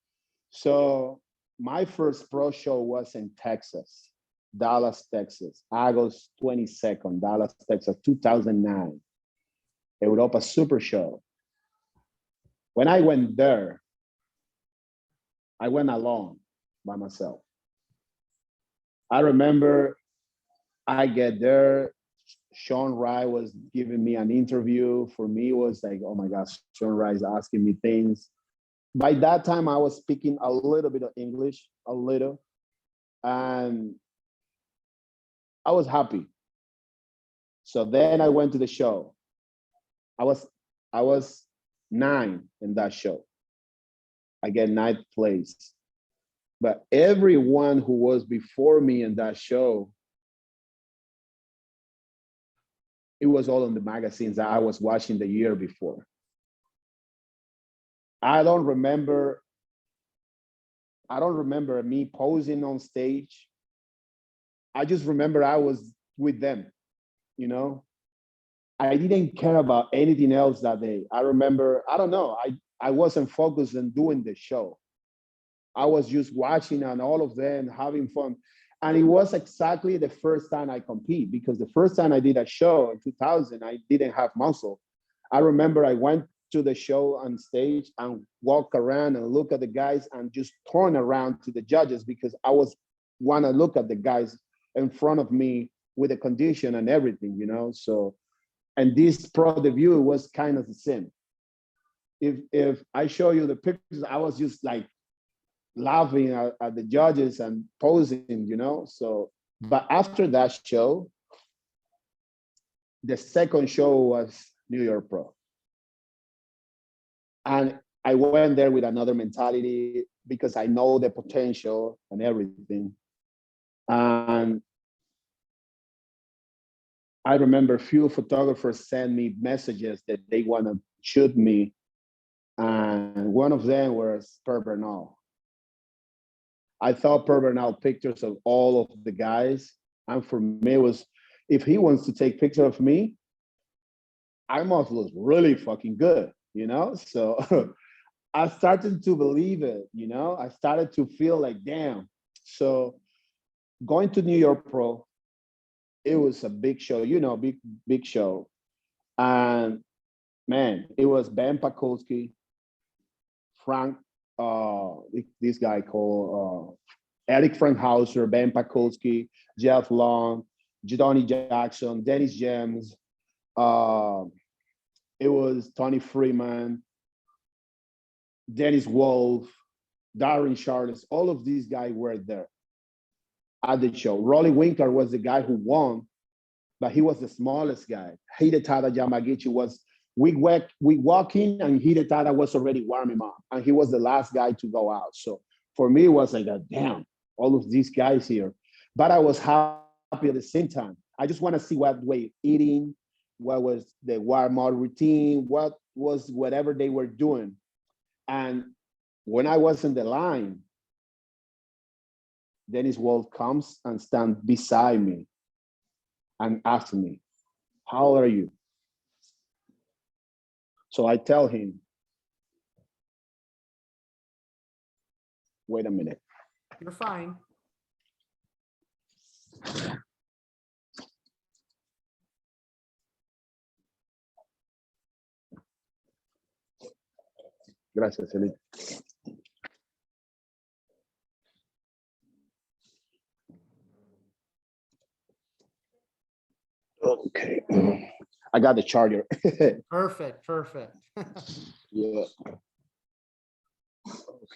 So my first pro show was in Texas, Dallas, Texas, August 22nd, Dallas, Texas, 2009, Europa Super Show. When I went there, I went alone by myself. I remember I get there, Sean Wright was giving me an interview. For me, it was like, oh my gosh, Sean Wright is asking me things. By that time, I was speaking a little bit of English, a little, and I was happy. So then I went to the show. I was 9 in that show. I get 9th place. But everyone who was before me in that show, it was all in the magazines that I was watching the year before. I don't remember me posing on stage. I just remember I was with them, you know? I didn't care about anything else that day. I remember, I don't know, I wasn't focused on doing the show. I was just watching and all of them having fun. And it was exactly the first time I compete, because the first time I did a show in 2000, I didn't have muscle. I remember I went to the show on stage and walk around and look at the guys and just turn around to the judges because I want to look at the guys in front of me with the condition and everything, you know? So, and this pro debut was kind of the same. If I show you the pictures, I was just like laughing at the judges and posing, you know? So, but after that show, the second show was New York Pro. And I went there with another mentality because I know the potential and everything. And I remember a few photographers sent me messages that they want to shoot me. And one of them was Per Bernal. I thought Per Bernal pictures of all of the guys. And for me, it was, if he wants to take pictures of me, I must look really fucking good, you know? So I started to believe it, you know? I started to feel like, damn. So going to New York Pro, it was a big show, you know, big show. And man, it was Ben Pakulski, Frank, this guy called Eric Frankhauser, Ben Pakulski, Jeff Long, Johnny Jackson, Dennis James. It was Tony Freeman, Dennis Wolf, Darren Charles. All of these guys were there at the show. Rolly Winkler was the guy who won, but he was the smallest guy. Hidetada Yamagichi was, we walk in and Hidetada was already warming up, and he was the last guy to go out. So for me, it was like, damn, all of these guys here. But I was happy at the same time. I just want to see what way eating, what was the warm-up routine, what was whatever they were doing. And when I was in the line, Dennis Wolf comes and stands beside me and asks me, how old are you? So I tell him, wait a minute. You're fine. Gracias, Elite. Okay. I got the charger. Perfect. Yeah.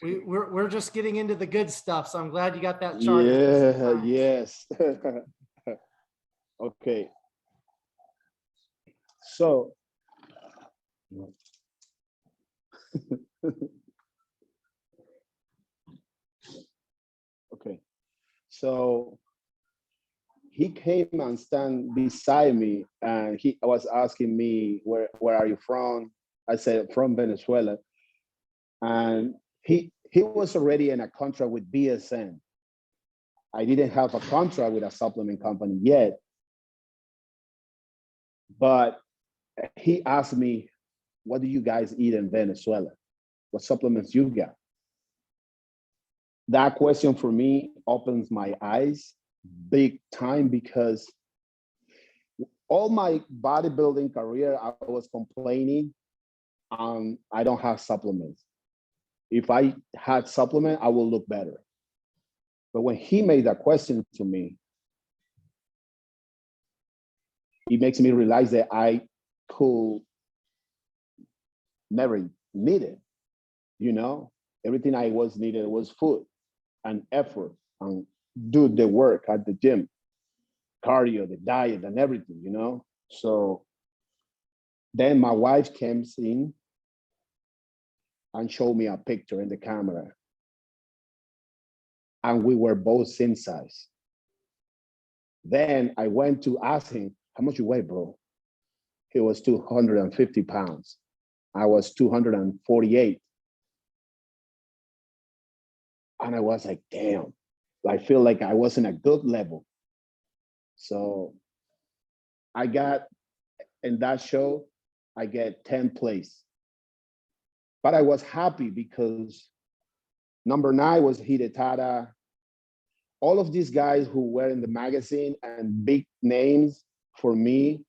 We're just getting into the good stuff, so I'm glad you got that charger. Yeah, yes. Okay. So So he came and stand beside me, and he was asking me, where are you from? I said, from Venezuela. And he was already in a contract with BSN. I didn't have a contract with a supplement company yet, but he asked me, what do you guys eat in Venezuela? What supplements you got? That question for me opens my eyes big time, because all my bodybuilding career, I was complaining, I don't have supplements. If I had supplement, I will look better. But when he made that question to me, it makes me realize that I could never need it. You know, everything I was needed was food and effort and do the work at the gym, cardio, the diet, and everything, you know? So then my wife comes in and showed me a picture in the camera. And we were both same size. Then I went to ask him, how much you weigh, bro? He was 250 pounds. I was 248. And I was like, damn, I feel like I was in a good level. So I got, in that show, I get 10th place. But I was happy because number 9 was Hidetada. All of these guys who were in the magazine and big names for me,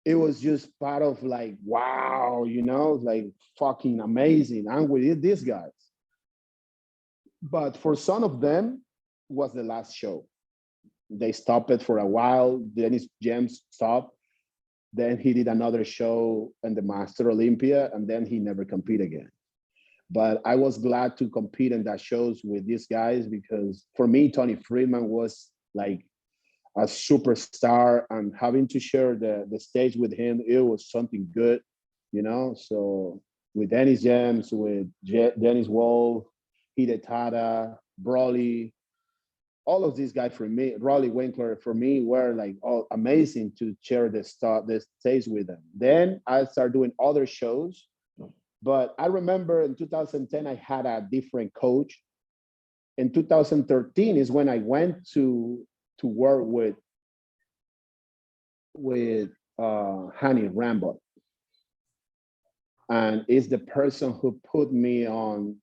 it was just part of like, wow, you know, like fucking amazing. I'm with these guys. But for some of them, was the last show. They stopped it for a while. Dennis James stopped. Then he did another show in the Master Olympia, and then he never competed again. But I was glad to compete in that shows with these guys, because for me, Tony Friedman was like a superstar, and having to share the stage with him, it was something good, you know? So with Dennis James, with Dennis Wolf, Hidetada, Broly, all of these guys for me, Rolly Winkler for me were like all amazing to share the stage with them. Then I started doing other shows. But I remember in 2010, I had a different coach. In 2013 is when I went to work with Hani Rambo. And is the person who put me on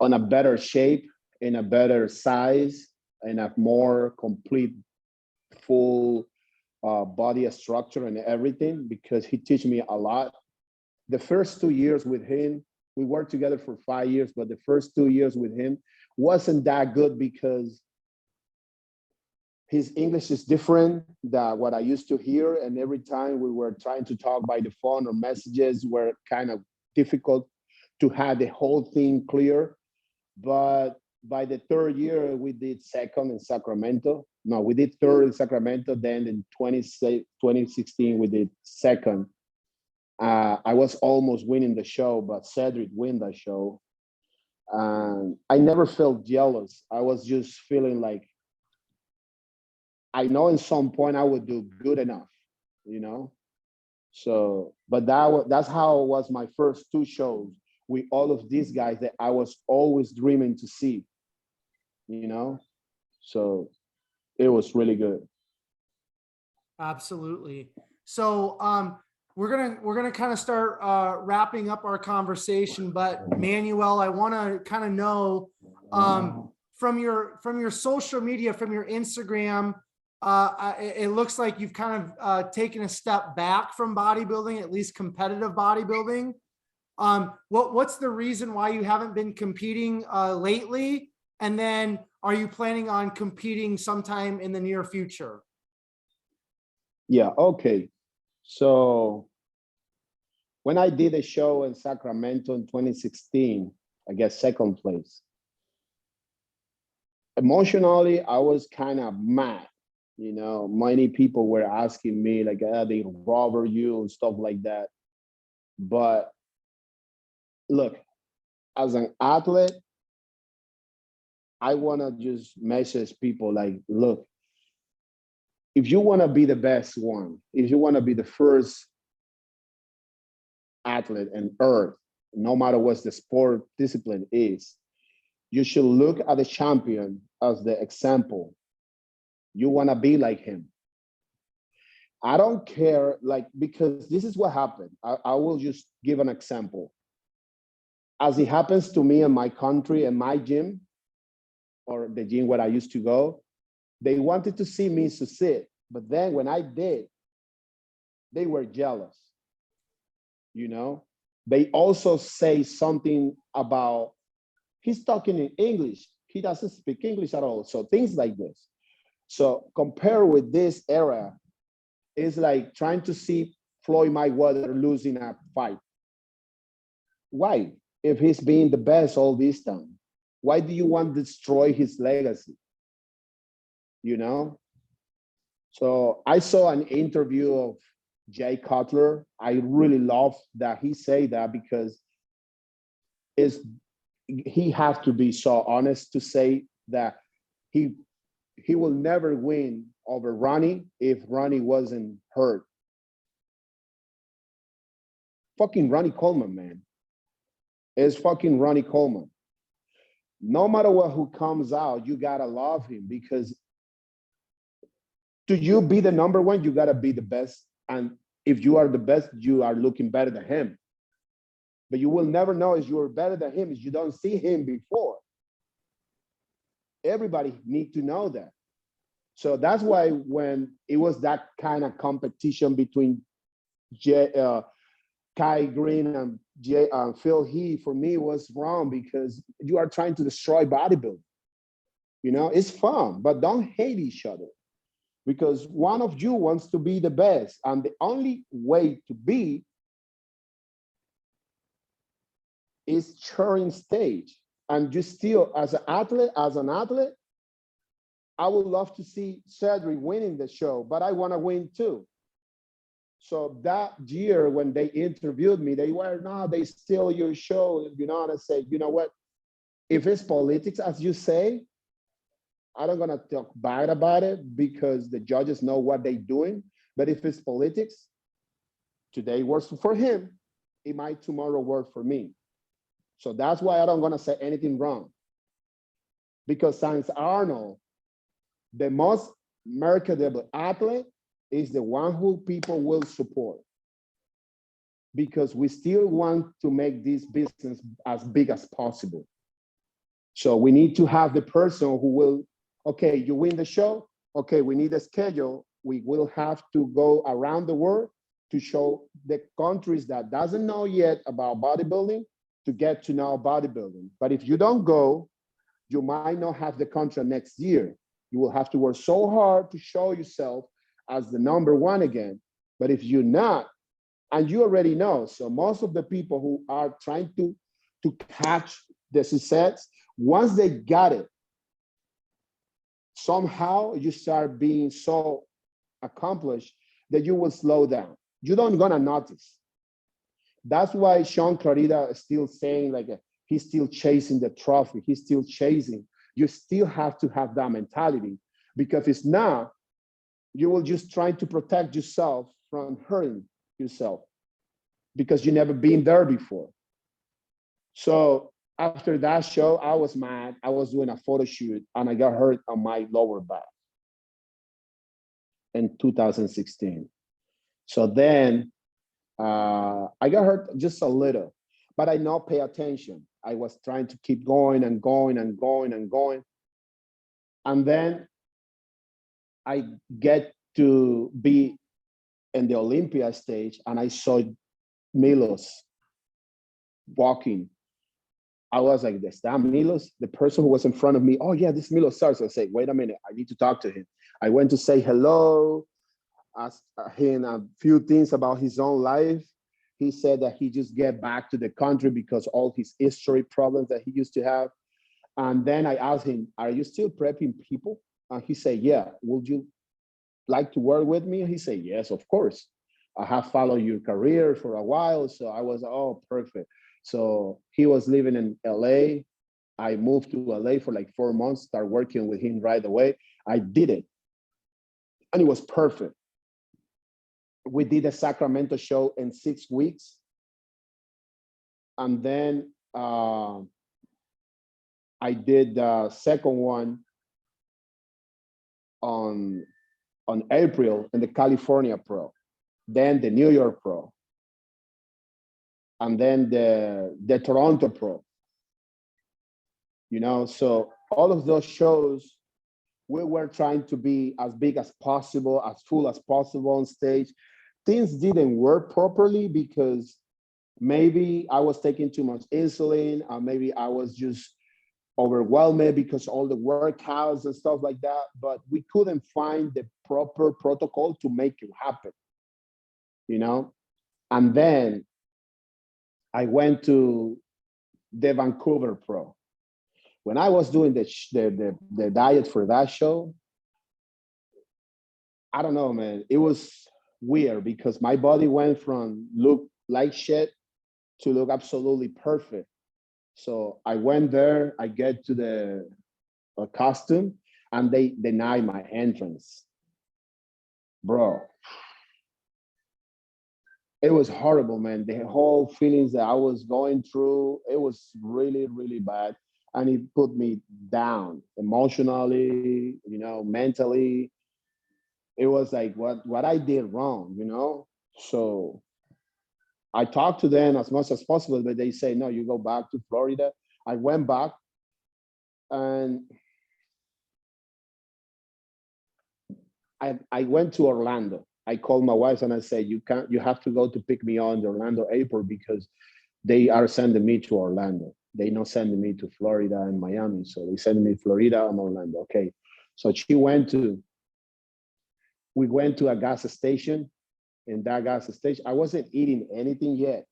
a better shape, in a better size, in a more complete, full body structure and everything, because he teach me a lot. The first 2 years with him, we worked together for 5 years, but the first 2 years with him wasn't that good because his English is different than what I used to hear. And every time we were trying to talk by the phone or messages were kind of difficult to have the whole thing clear. But by the 3rd year, we did second in Sacramento. No, we did 3rd in Sacramento. Then in 2016, we did second. I was almost winning the show, but Cedric won the show. I never felt jealous. I was just feeling like, I know in some point I would do good enough, you know? So, but that's how it was my first 2 shows with all of these guys that I was always dreaming to see, you know? So it was really good. Absolutely. So we're gonna kind of start wrapping up our conversation, but Manuel, I want to kind of know from your social media, from your Instagram, it looks like you've kind of taken a step back from bodybuilding, at least competitive bodybuilding. What's the reason why you haven't been competing lately? And then are you planning on competing sometime in the near future? Yeah, okay. So when I did a show in Sacramento in 2016, I guess 2nd place. Emotionally, I was kind of mad. You know, many people were asking me like, they rob you and stuff like that. But look, as an athlete, I want to just message people like, look, if you want to be the best one, if you want to be the first athlete on earth, no matter what the sport discipline is, you should look at the champion as the example. You want to be like him. I don't care, like, because this is what happened. I will just give an example. As it happens to me in my country and my gym, or the gym where I used to go, they wanted to see me succeed. But then when I did, they were jealous. You know, they also say something about, he's talking in English. He doesn't speak English at all. So things like this. So compare with this era, it's like trying to see Floyd Mayweather losing a fight. Why? If he's being the best all this time, why do you want to destroy his legacy? You know? So I saw an interview of Jay Cutler. I really love that he said that, because he has to be so honest to say that he will never win over Ronnie if Ronnie wasn't hurt. Fucking Ronnie Coleman, man. It's fucking Ronnie Coleman. No matter what who comes out, you gotta love him, because to you be the number one, you gotta be the best. And if you are the best, you are looking better than him. But you will never know if you're better than him if you don't see him before. Everybody need to know that. So that's why when it was that kind of competition between Kai Green and Phil Heath, for me, was wrong, because you are trying to destroy bodybuilding. You know, it's fun, but don't hate each other, because one of you wants to be the best. And the only way to be is sharing stage. And you still, as an athlete, I would love to see Cedric winning the show, but I want to win too. So that year when they interviewed me, they were, no, they steal your show. You know, and I say, you know what? If it's politics, as you say, I'm not gonna talk bad about it, because the judges know what they're doing. But if it's politics, today works for him, it might tomorrow work for me. So that's why I don't gonna say anything wrong. Because since Arnold, the most marketable athlete is the one who people will support, because we still want to make this business as big as possible. So we need to have the person who will, okay, you win the show, okay, we need a schedule. We will have to go around the world to show the countries that doesn't know yet about bodybuilding to get to know bodybuilding. But if you don't go, you might not have the contract next year. You will have to work so hard to show yourself as the number one again. But if you're not, and you already know, so most of the people who are trying to catch the success, once they got it, somehow you start being so accomplished that you will slow down. You don't gonna notice. That's why Sean Clarida is still saying, like, he's still chasing the trophy. He's still chasing. You still have to have that mentality, because if not, you will just try to protect yourself from hurting yourself, because you never been there before. So after that show, I was mad. I was doing a photo shoot and I got hurt on my lower back in 2016. So then I got hurt just a little, but I not pay attention. I was trying to keep going and going and going and going. And then I get to be in the Olympia stage and I saw Milos walking. I was like, "Is that Milos?" The person who was in front of me, "Oh yeah, this Milos starts." I say, "Wait a minute, I need to talk to him." I went to say hello, asked him a few things about his own life. He said that he just get back to the country because all his history problems that he used to have. And then I asked him, "Are you still prepping people?" And he said, "Yeah. Would you like to work with me?" He said, "Yes, of course. I have followed your career for a while." So I was, oh, perfect. So he was living in LA. I moved to LA for like 4 months, start working with him right away. I did it. And it was perfect. We did a Sacramento show in 6 weeks. And then I did the second one on April in the California Pro, then the New York Pro, and then the Toronto Pro. You know, so all of those shows, we were trying to be as big as possible, as full as possible on stage. Things didn't work properly because maybe I was taking too much insulin, or maybe I was just overwhelmed because all the workouts and stuff like that, but we couldn't find the proper protocol to make it happen, you know? And then I went to the Vancouver Pro. When I was doing the diet for that show, I don't know, man, it was weird because my body went from look like shit to look absolutely perfect. So I went there, I get to the costume, and they deny my entrance. Bro, it was horrible, man. The whole feelings that I was going through, it was really, really bad. And it put me down emotionally, you know, mentally. It was like what I did wrong, you know? So I talked to them as much as possible, but they say, no, you go back to Florida. I went back and I went to Orlando. I called my wife and I said, you have to go to pick me on the Orlando airport because they are sending me to Orlando. They not sending me to Florida and Miami. So they send me Florida and Orlando. Okay. So we went to a gas station. In that gas station, I wasn't eating anything yet.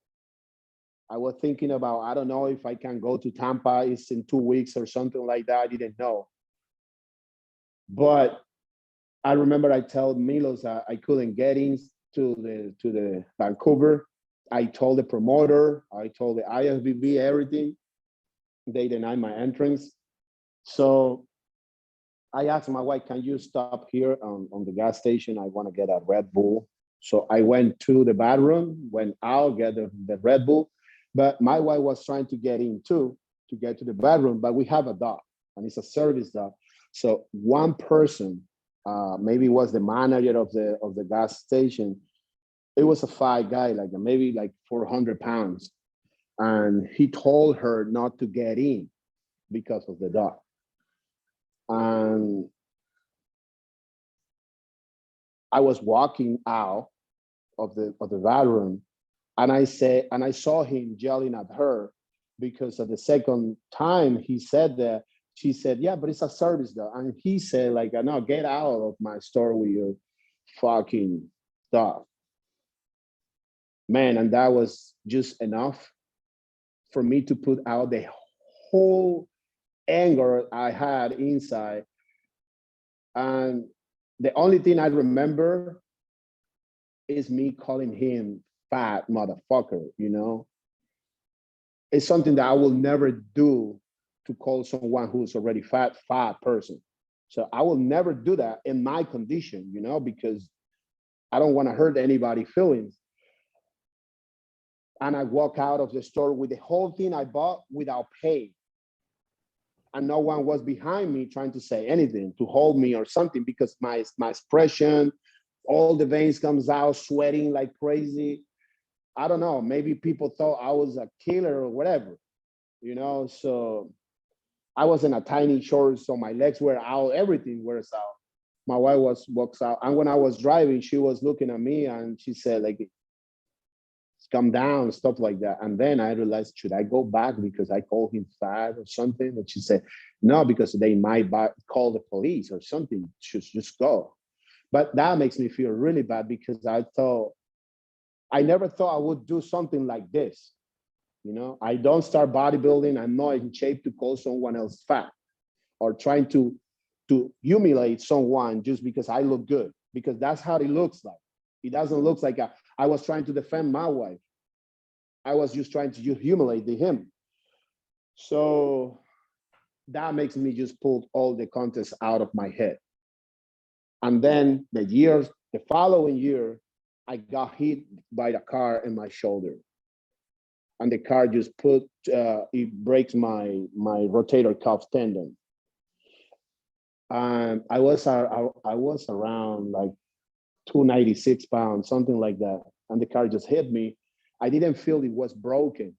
I was thinking about, I don't know if I can go to Tampa. It's in 2 weeks or something like that. I didn't know. But I remember I told Milos I couldn't get into the Vancouver. I told the promoter, I told the IFBB everything. They denied my entrance. So I asked my wife, can you stop here on the gas station? I want to get a Red Bull. So I went to the bathroom, went out, get the Red Bull. But my wife was trying to get in too, to get to the bathroom, but we have a dog and it's a service dog. So one person, maybe was the manager of the gas station. It was a fat guy, like maybe like 400 pounds. And he told her not to get in because of the dog. And I was walking out of the bathroom, and I saw him yelling at her because of the second time he said that, she said, yeah, but it's a service dog. And he said, like, no, get out of my store with your fucking dog. Man, and that was just enough for me to put out the whole anger I had inside. And the only thing I remember is me calling him fat motherfucker, you know? It's something that I will never do, to call someone who's already fat person. So I will never do that in my condition, you know, because I don't want to hurt anybody's feelings. And I walk out of the store with the whole thing I bought without pay. And no one was behind me trying to say anything, to hold me or something, because my expression, all the veins comes out, sweating like crazy. I don't know, maybe people thought I was a killer or whatever, you know? So I was in a tiny shorts, so my legs were out, everything was out. My wife walks out. And when I was driving, she was looking at me and she said, like, come down, stuff like that. And then I realized, should I go back because I called him fat or something? And she said, no, because they might call the police or something. Just go. But that makes me feel really bad because I never thought I would do something like this. You know, I don't start bodybuilding. I'm not in shape to call someone else fat or trying to humiliate someone just because I look good, because that's how it looks like. It doesn't look like I was trying to defend my wife. I was just trying to humiliate him. So that makes me just pull all the contents out of my head. And then the following year, I got hit by the car in my shoulder. And the car just it breaks my rotator cuff tendon. And I was around like 296 pounds, something like that. And the car just hit me. I didn't feel it was broken.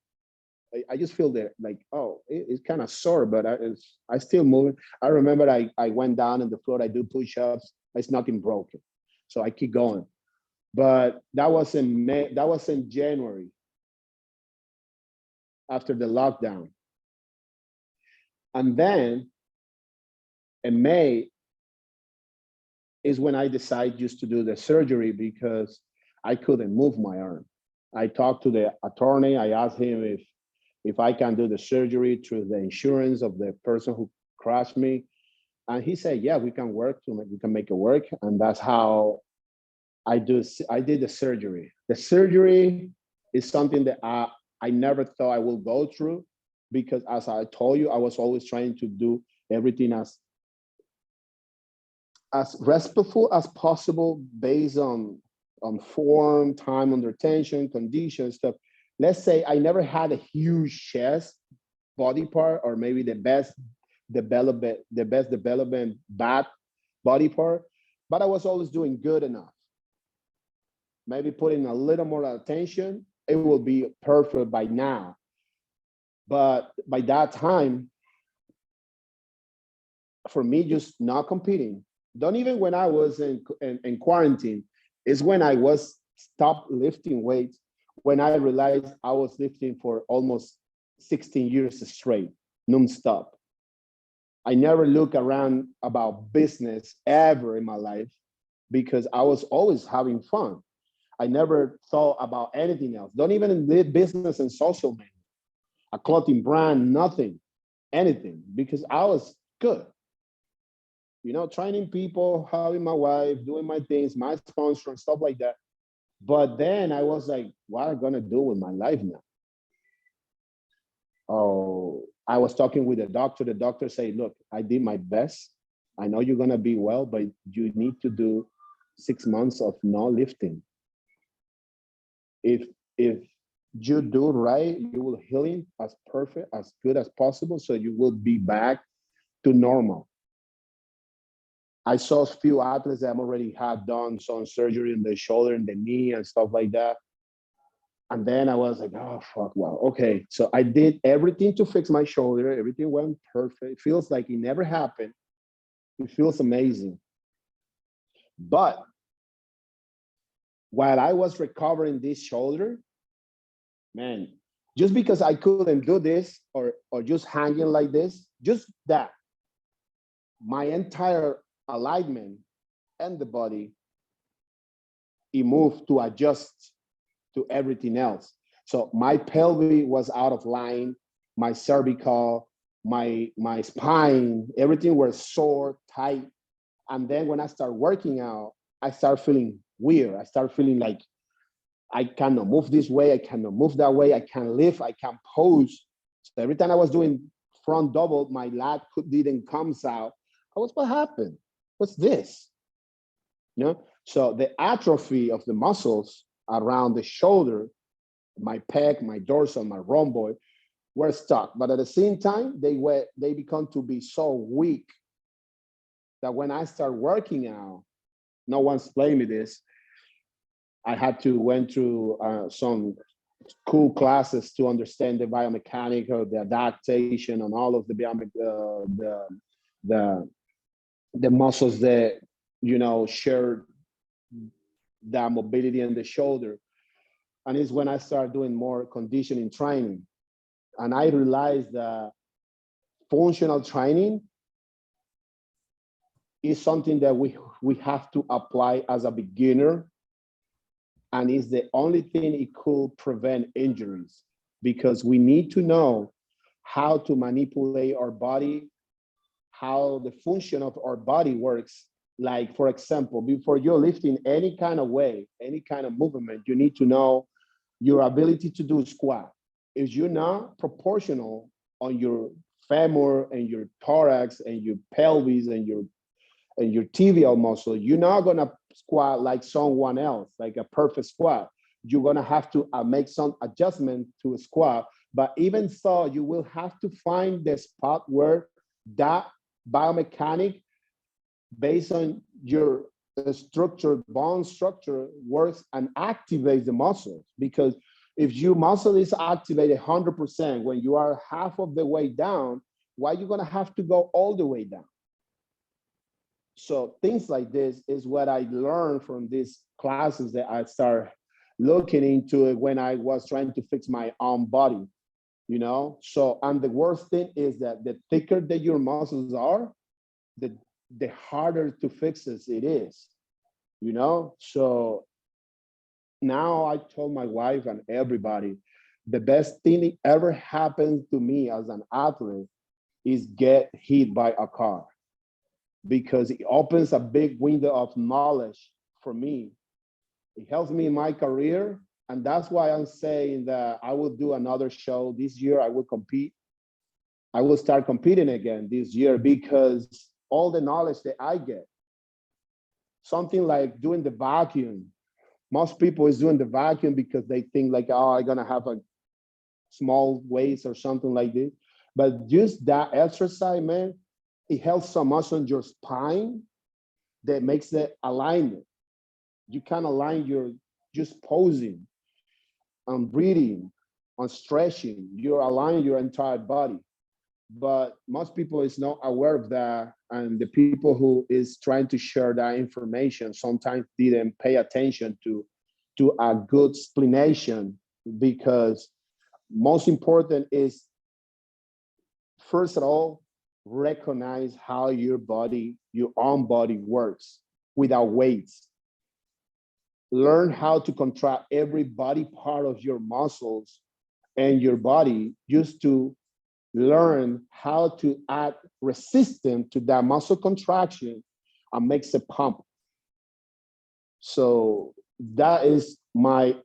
I just feel that like, oh, it's kind of sore, but I still moving. I remember I went down on the floor, I do push-ups, it's nothing broken. So I keep going. But that was in May, that was in January, after the lockdown. And then in May is when I decided just to do the surgery because I couldn't move my arm. I talked to the attorney, I asked him if I can do the surgery through the insurance of the person who crashed me. And he said, yeah, we can make it work. And that's how I did the surgery. The surgery is something that I never thought I will go through because as I told you, I was always trying to do everything as respectful as possible based on form, time under tension, conditions, stuff. Let's say I never had a huge chest body part, or maybe the best development bad body part, but I was always doing good enough. Maybe putting a little more attention, it will be perfect by now. But by that time, for me, just not competing, don't even when I was in quarantine, is when I was stopped lifting weights, when I realized I was lifting for almost 16 years straight, nonstop. I never look around about business ever in my life because I was always having fun. I never thought about anything else. Don't even live business and social media, a clothing brand, nothing, anything, because I was good. You know, training people, having my wife, doing my things, my sponsor and stuff like that. But then I was like, what am I gonna do with my life now? Oh, I was talking with the doctor. The doctor said, look, I did my best. I know you're gonna be well, but you need to do 6 months of no lifting. If you do right, you will healing as perfect, as good as possible, so you will be back to normal. I saw a few athletes that already had done some surgery in the shoulder and the knee and stuff like that. And then I was like, oh, fuck, wow, okay. So I did everything to fix my shoulder. Everything went perfect. It feels like it never happened. It feels amazing. But while I was recovering this shoulder, man, just because I couldn't do this or just hanging like this, just that, my entire alignment and the body, it moved to adjust to everything else. So my pelvic was out of line, my cervical, my spine, everything was sore, tight. And then when I start working out, I start feeling weird. I start feeling like I cannot move this way, I cannot move that way, I can't lift, I can't pose. So every time I was doing front double, my lat didn't come out. What happened? What's this? You know? So the atrophy of the muscles around the shoulder, my pec, my dorsal, my rhomboid, were stuck. But at the same time, they become to be so weak that when I start working out, no one's playing me this. I had to went through some cool classes to understand the biomechanical, the adaptation, and all of the muscles that share that mobility in the shoulder. And it's when I started doing more conditioning training, and I realized that functional training is something that we have to apply as a beginner, and is the only thing it could prevent injuries, because we need to know how to manipulate our body, how the function of our body works. Like, for example, before you're lifting any kind of weight, any kind of movement, you need to know your ability to do squat. If you're not proportional on your femur and your thorax and your pelvis and your tibial muscle, you're not gonna squat like someone else, like a perfect squat. You're gonna have to make some adjustment to a squat. But even so, you will have to find the spot where that biomechanic, based on your structure, bone structure, works and activates the muscles. Because if your muscle is activated 100% when you are half of the way down, why are you gonna have to go all the way down? So things like this is what I learned from these classes that I started looking into it when I was trying to fix my own body, you know? So, and the worst thing is that the thicker that your muscles are, the harder to fix it is, you know? So now I told my wife and everybody, the best thing that ever happened to me as an athlete is get hit by a car, because it opens a big window of knowledge for me. It helps me in my career. And that's why I'm saying that I will do another show this year. I will compete. I will start competing again this year, because all the knowledge that I get, something like doing the vacuum. Most people is doing the vacuum because they think like, oh, I'm gonna have a small waist or something like this. But just that exercise, man, it helps so much on your spine that makes the alignment. You can align your just posing, on breathing, on stretching. You're aligning your entire body. But most people is not aware of that, and the people who is trying to share that information sometimes didn't pay attention to a good explanation. Because most important is, first of all, recognize how your body, your own body works without weights. Learn how to contract every body part of your muscles and your body, just to learn how to add resistance to that muscle contraction and makes it pump. So that is my,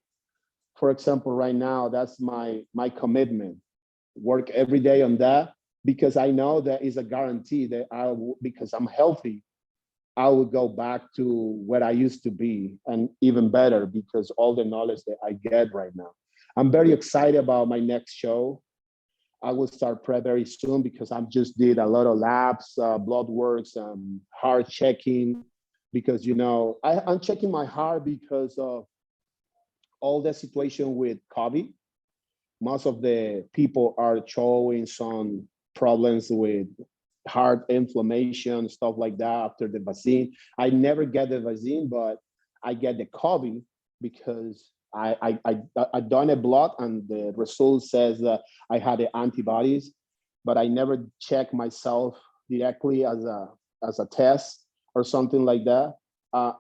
for example, right now, that's my commitment. Work every day on that, because I know that is a guarantee that because I'm healthy, I will go back to where I used to be, and even better, because all the knowledge that I get right now. I'm very excited about my next show. I will start prep very soon, because I just did a lot of labs, blood works, heart checking, because, you know, I'm checking my heart because of all the situation with COVID. Most of the people are showing some problems with heart inflammation, stuff like that after the vaccine. I never get the vaccine, but I get the COVID because I done a blood and the result says that I had the antibodies, but I never check myself directly as a test or something like that.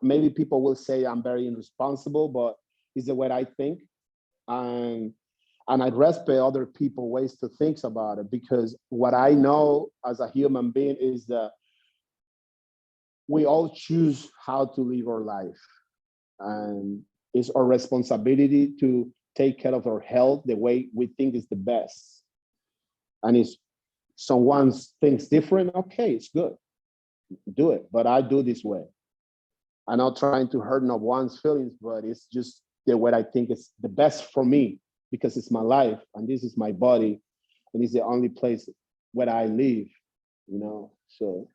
Maybe people will say I'm very irresponsible, but it's the way I think. And I respect other people ways to think about it, because what I know as a human being is that we all choose how to live our life. And it's our responsibility to take care of our health the way we think is the best. And if someone thinks different, okay, it's good, do it. But I do this way. I'm not trying to hurt no one's feelings, but it's just the way I think is the best for me, because it's my life and this is my body and it's the only place where I live, you know, so.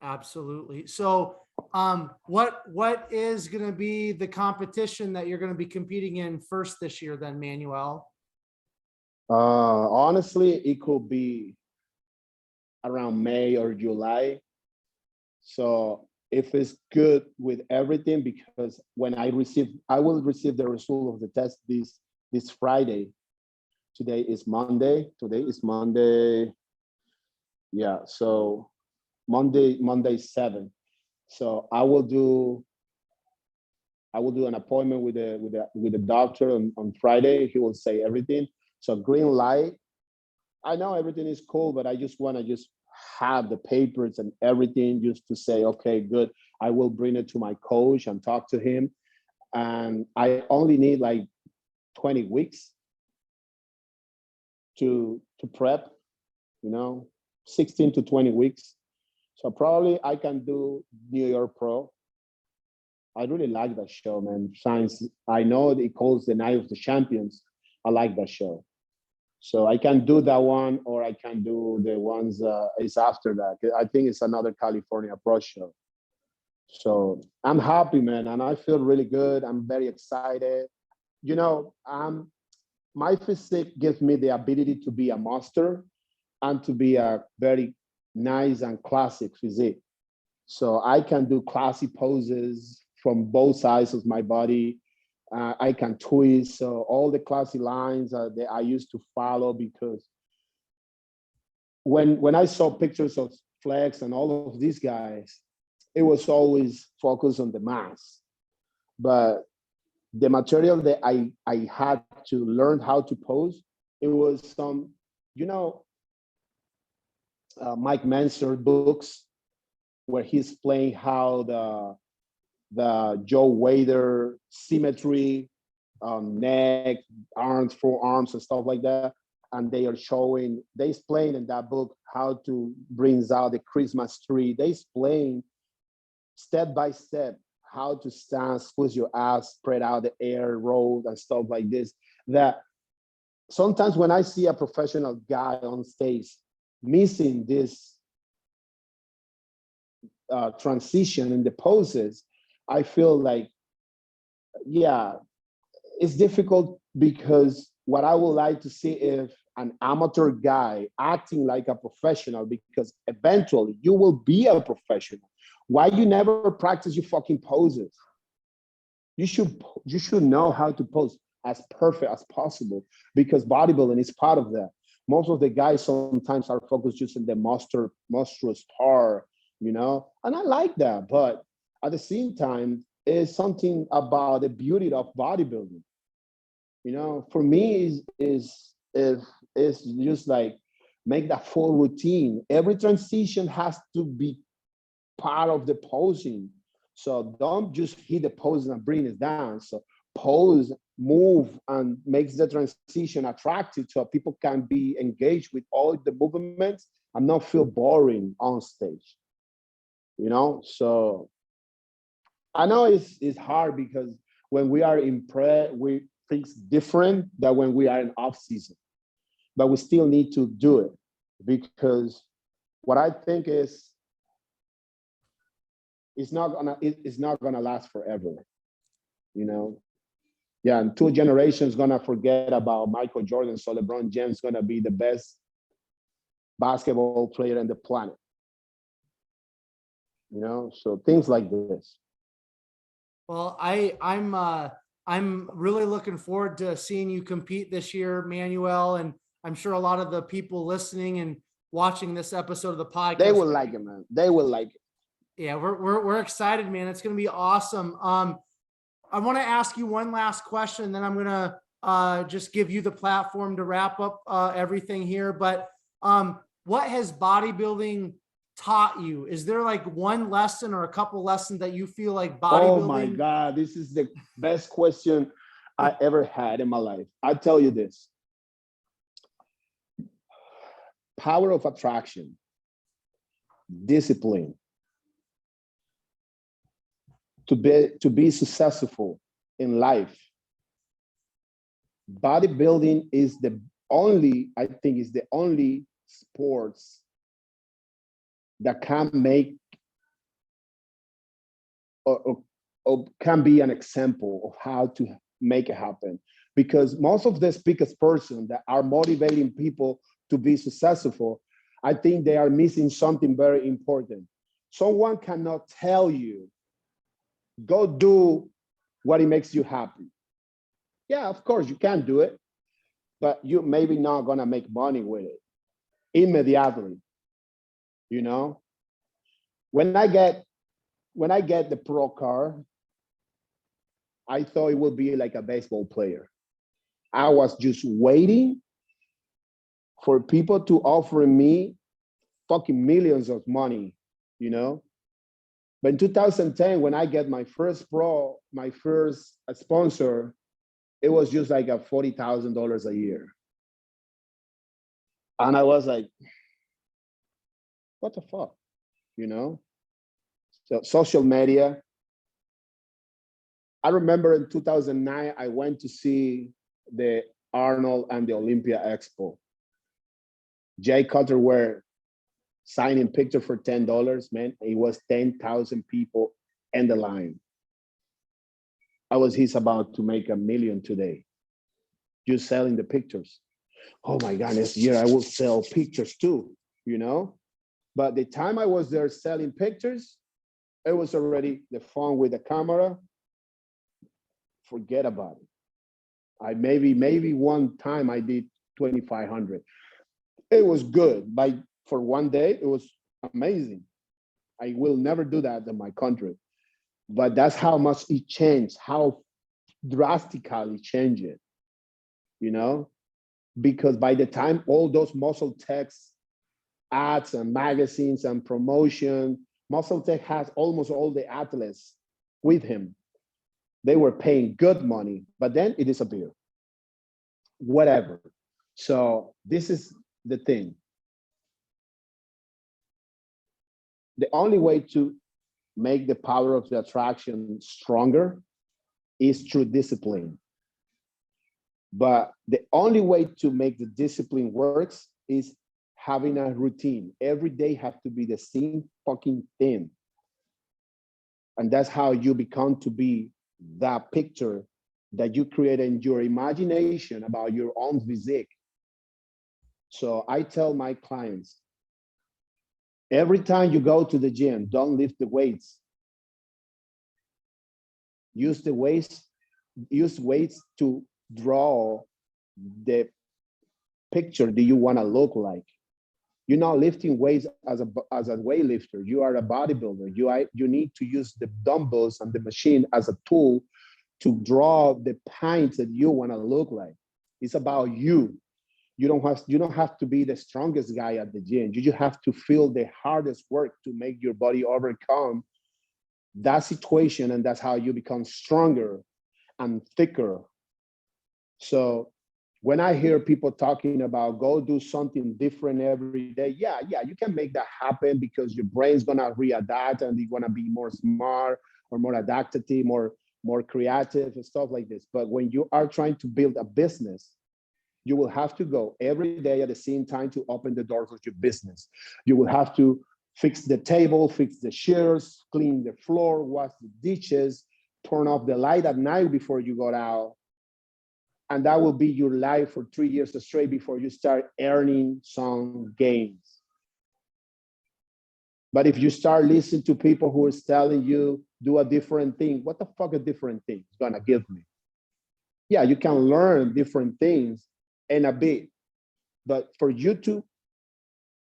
Absolutely. So what is going to be the competition that you're going to be competing in first this year then, Manuel? Honestly, it could be around May or July. So if it's good with everything, because when I will receive the result of the test this Friday. Today is Monday. Yeah, so Monday 7. So I will do an appointment with the doctor on Friday. He will say everything. So green light. I know everything is cool, but I just want to just have the papers and everything just to say, okay, good. I will bring it to my coach and talk to him. And I only need like 20 weeks to prep. 16 to 20 weeks. So probably I can do New York Pro. I really like that show, man. Since I know it calls the Night of the Champions, I like that show. So I can do that one, or I can do the ones is after that. I think it's another California Pro show. So I'm happy, man, and I feel really good. I'm very excited. My physique gives me the ability to be a master and to be a very nice and classic physique. So I can do classy poses from both sides of my body. I can twist. So all the classy lines that I used to follow, because when I saw pictures of Flex and all of these guys, it was always focused on the mass. But the material that I had to learn how to pose, it was some, Mike Mansour books where he's playing how the Joe Wader symmetry, neck, arms, forearms, and stuff like that. And they explain in that book how to bring out the Christmas tree. They explain step by step how to stand, squeeze your ass, spread out the air, roll, and stuff like this. That sometimes when I see a professional guy on stage missing this transition in the poses, I feel like, yeah, it's difficult, because what I would like to see if an amateur guy acting like a professional, because eventually you will be a professional. Why you never practice your fucking poses? You should know how to pose as perfect as possible, because bodybuilding is part of that. Most of the guys sometimes are focused just on the monstrous part, and I like that. But at the same time, it's something about the beauty of bodybuilding. For me, is just like make that full routine. Every transition has to be part of the posing. So don't just hit the pose and bring it down. So pose, move, and makes the transition attractive so people can be engaged with all the movements and not feel boring on stage. So I know it's hard, because when we are in pre, we think different than when we are in off season, but we still need to do it, because what I think is it's not gonna last forever. Yeah, and 2 generations gonna forget about Michael Jordan, so LeBron James gonna be the best basketball player on the planet. So things like this. Well, I'm really looking forward to seeing you compete this year, Manuel, and I'm sure a lot of the people listening and watching this episode of the podcast, they will like it, man. They will like it. Yeah, we're excited, man. It's going to be awesome. I want to ask you one last question, then I'm going to just give you the platform to wrap up everything here. But what has bodybuilding taught you? Is there like one lesson or a couple lessons that you feel like bodybuilding? Oh my God, this is the best question I ever had in my life. I tell you this. Power of attraction, discipline, to be successful in life. Bodybuilding is I think is the only sports that can make or can be an example of how to make it happen. Because most of the speakers person that are motivating people to be successful, I think they are missing something very important. Someone cannot tell you, go do what it makes you happy. Yeah, of course you can do it, but you maybe not gonna make money with it immediately. When I get the pro card, I thought it would be like a baseball player. I was just waiting for people to offer me fucking millions of money, But in 2010, when I get my first sponsor, it was just like a $40,000 a year. And I was like, What the fuck, you know? So social media. I remember in 2009, I went to see the Arnold and the Olympia Expo. Jay Cutler were signing picture for $10, man. It was 10,000 people in the line. He's about to make $1 million today. Just selling the pictures. Oh my God, next year I will sell pictures too, you know? But the time I was there selling pictures, it was already the phone with the camera. Forget about it. I maybe one time I did 2,500. It was good. For one day, it was amazing. I will never do that in my country. But that's how much it changed, how drastically changed it, you know? Because by the time all those Muscle Tech's ads and magazines and promotion, Muscle Tech has almost all the athletes with him. They were paying good money, but then it disappeared. Whatever. So this is the thing. The only way to make the power of the attraction stronger is through discipline. But the only way to make the discipline works is having a routine. Every day have to be the same fucking thing. And that's how you become to be that picture that you create in your imagination about your own physique. So I tell my clients, every time you go to the gym, don't lift the weights. Use weights to draw the picture that you want to look like. You're not lifting weights as a weightlifter. You are a bodybuilder. You need to use the dumbbells and the machine as a tool to draw the pints that you want to look like. It's about you. You don't have to be the strongest guy at the gym. You just have to feel the hardest work to make your body overcome that situation, and that's how you become stronger and thicker. So when I hear people talking about go do something different every day, yeah, you can make that happen because your brain's gonna readapt and you're gonna be more smart or more adaptive, more creative and stuff like this. But when you are trying to build a business, you will have to go every day at the same time to open the doors of your business. You will have to fix the table, fix the chairs, clean the floor, wash the dishes, turn off the light at night before you go out. And that will be your life for 3 years straight before you start earning some gains. But if you start listening to people who is telling you, do a different thing, what the fuck a different thing is gonna give me? Yeah, you can learn different things in a bit, but for you to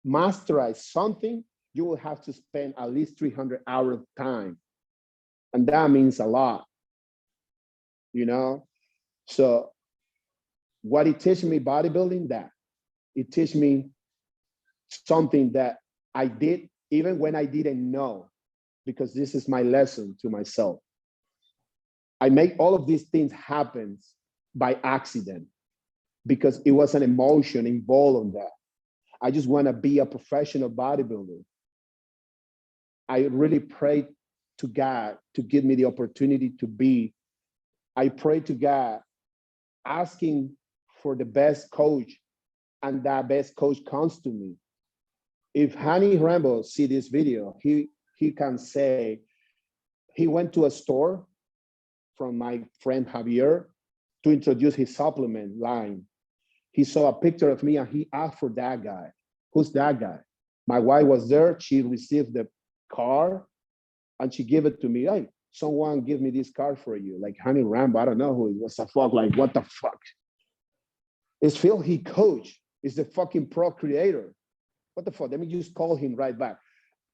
masterize something, you will have to spend at least 300 hours of time. And that means a lot, you know? So what it teaches me bodybuilding, that it teaches me something that I did even when I didn't know, because this is my lesson to myself. I make all of these things happen by accident because it was an emotion involved in that. I just want to be a professional bodybuilder. I really pray to God to give me the opportunity to be. I pray to God asking for the best coach, and that best coach comes to me. If Hani Rambo see this video, he can say he went to a store from my friend Javier to introduce his supplement line. He saw a picture of me and he asked for that guy. Who's that guy? My wife was there. She received the card and she gave it to me. Hey, someone give me this card for you. Like Hani Rambo, I don't know who it was. A fuck, like what the fuck? It's Phil, he coach. It's the fucking pro creator. What the fuck? Let me just call him right back.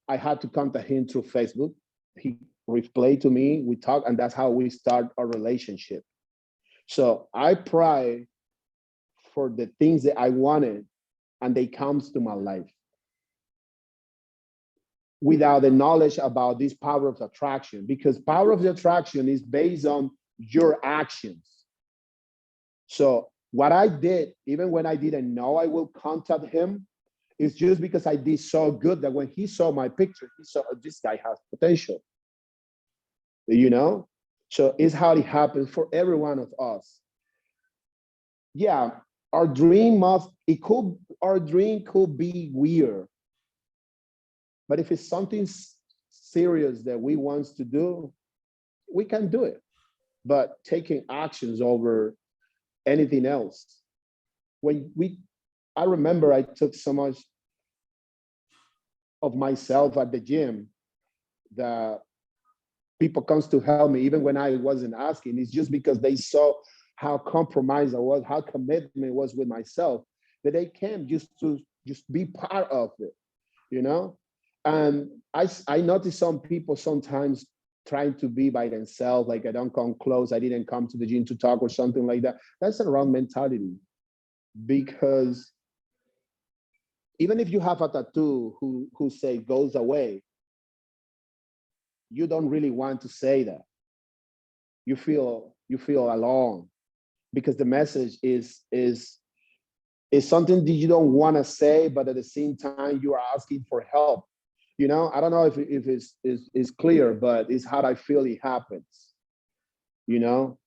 I had to contact him through Facebook. He replied to me, we talked, and that's how we start our relationship. So I pray for the things that I wanted, and they comes to my life. Without the knowledge about this power of attraction, because power of the attraction is based on your actions. So what I did, even when I didn't know I will contact him, It's just because I did so good that when he saw my picture, he saw, "Oh, this guy has potential," you know? So it's how it happens for every one of us. Yeah, our dream could be weird, but if it's something serious that we want to do, we can do it. But taking actions over anything else. I remember I took so much of myself at the gym that people comes to help me, even when I wasn't asking. It's just because they saw how compromised I was, how commitment was with myself, that they came just to just be part of it, you know? And I noticed some people sometimes trying to be by themselves, like, I don't come close, I didn't come to the gym to talk or something like that. That's a wrong mentality, because even if you have a tattoo who say goes away, you don't really want to say that. You feel alone, because the message is something that you don't want to say, but at the same time you are asking for help. You know, I don't know if it's clear, but it's how I feel it happens. You know,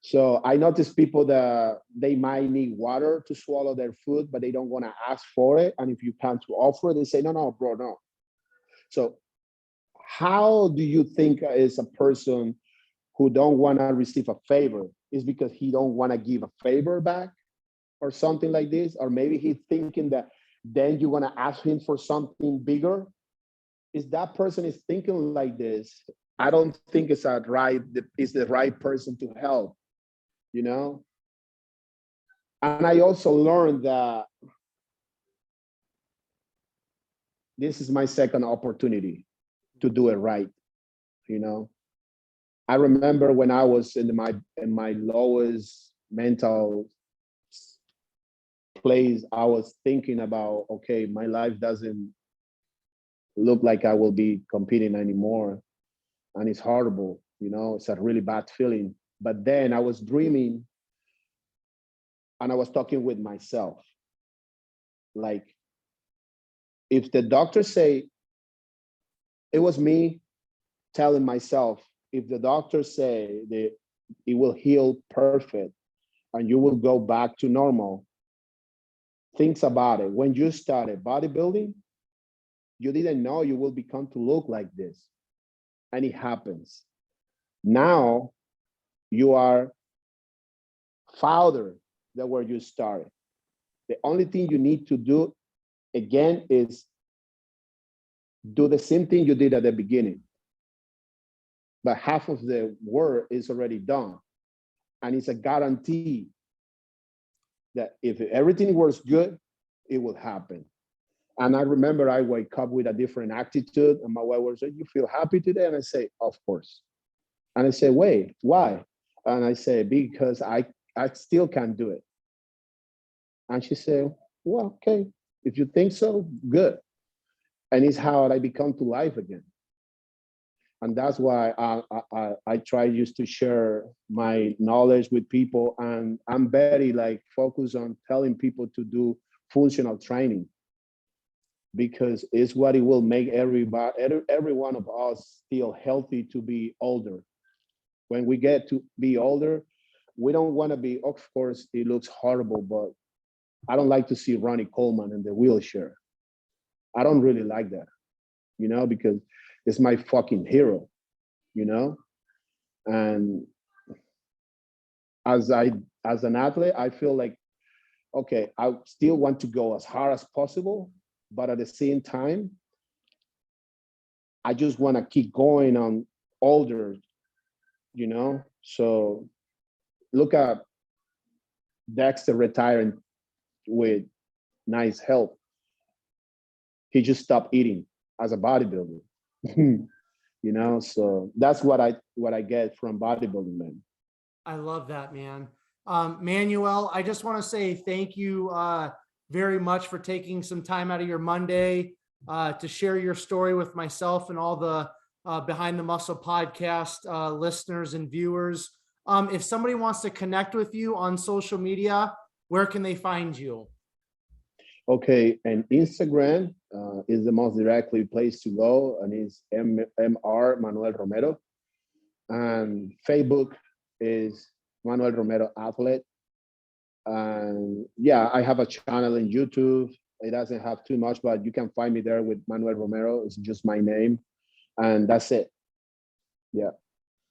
so I notice people that they might need water to swallow their food, but they don't want to ask for it. And if you plan to offer it, they say, no, bro, no. So how do you think is a person who don't want to receive a favor is because he don't want to give a favor back or something like this? Or maybe he's thinking that then you're going to ask him for something bigger. If that person is thinking like this, I don't think it's the right person to help, you know? And I also learned that this is my second opportunity to do it right, you know? I remember when I was in my lowest mental place, I was thinking about, okay, my life doesn't look like I will be competing anymore. And it's horrible, you know, it's a really bad feeling. But then I was dreaming and I was talking with myself. Like, if the doctors say, it was me telling myself, if the doctors say that it will heal perfect and you will go back to normal, think about it. When you started bodybuilding, you didn't know you will become to look like this. And it happens. Now you are farther than where you started. The only thing you need to do again is do the same thing you did at the beginning. But half of the work is already done. And it's a guarantee that if everything works good, it will happen. And I remember I wake up with a different attitude, and my wife was like, "You feel happy today?" And I say, "Of course." And I say, "Wait, why?" And I say, "Because I still can do it." And she said, "Well, okay, if you think so, good." And it's how I become to life again. And that's why I try just to share my knowledge with people, and I'm very like focused on telling people to do functional training, because it's what it will make every one of us feel healthy to be older. When we get to be older, we don't want to be, of course, it looks horrible, but I don't like to see Ronnie Coleman in the wheelchair. I don't really like that, you know, because it's my fucking hero, you know? And as an athlete, I feel like, okay, I still want to go as hard as possible, but at the same time, I just want to keep going on older, you know? So look at Dexter retiring with nice health. He just stopped eating as a bodybuilder. You know, so that's what I get from bodybuilding, man. I love that, man. Manuel, I just want to say thank you very much for taking some time out of your Monday to share your story with myself and all the Behind the Muscle podcast listeners and viewers. If somebody wants to connect with you on social media, where can they find you? Okay, and Instagram is the most directly place to go, and it's MR Manuel Romero. And Facebook is Manuel Romero Athlete. And yeah, I have a channel in YouTube. It doesn't have too much, but you can find me there with Manuel Romero. It's just my name, and that's it. Yeah.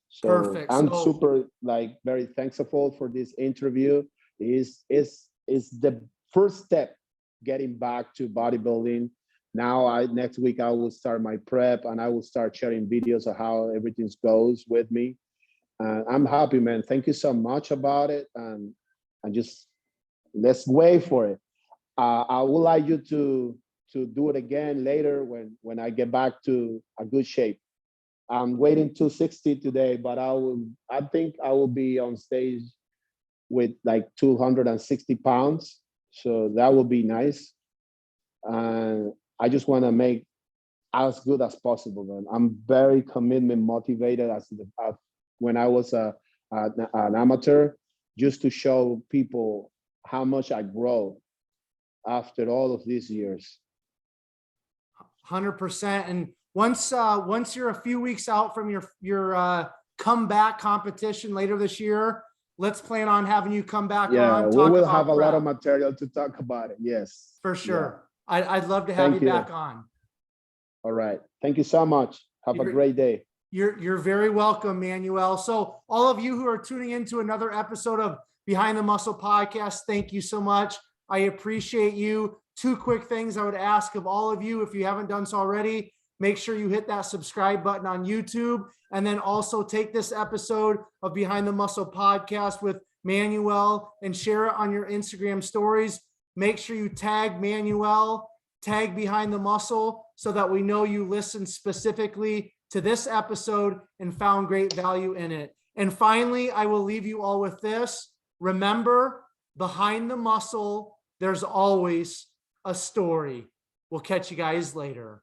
So Perfect. I'm So super like very thankful for this interview. Is the first step getting back to bodybuilding. Now next week I will start my prep and I will start sharing videos of how everything goes with me. I'm happy, man. Thank you so much about it, and just let's wait for it. I would like you to do it again later when I get back to a good shape. I'm waiting 260 today, but I think I will be on stage with like 260 pounds. So that would be nice. And I just want to make as good as possible, man. I'm very commitment motivated when I was an amateur, just to show people how much I grow after all of these years. 100%. And once you're a few weeks out from your comeback competition later this year, let's plan on having you come back on. We will have a lot of material to talk about it. Yes, for sure. Yeah. I'd love to have Thank you you back on. All right. Thank you so much. Have a great day. You're very welcome, Manuel. So all of you who are tuning into another episode of Behind the Muscle podcast, thank you so much. I appreciate you. 2 quick things I would ask of all of you, if you haven't done so already, make sure you hit that subscribe button on YouTube, and then also take this episode of Behind the Muscle podcast with Manuel and share it on your Instagram stories. Make sure you tag Manuel, tag Behind the Muscle, so that we know you listened specifically to this episode and found great value in it. And finally, I will leave you all with this. Remember, behind the muscle, there's always a story. We'll catch you guys later.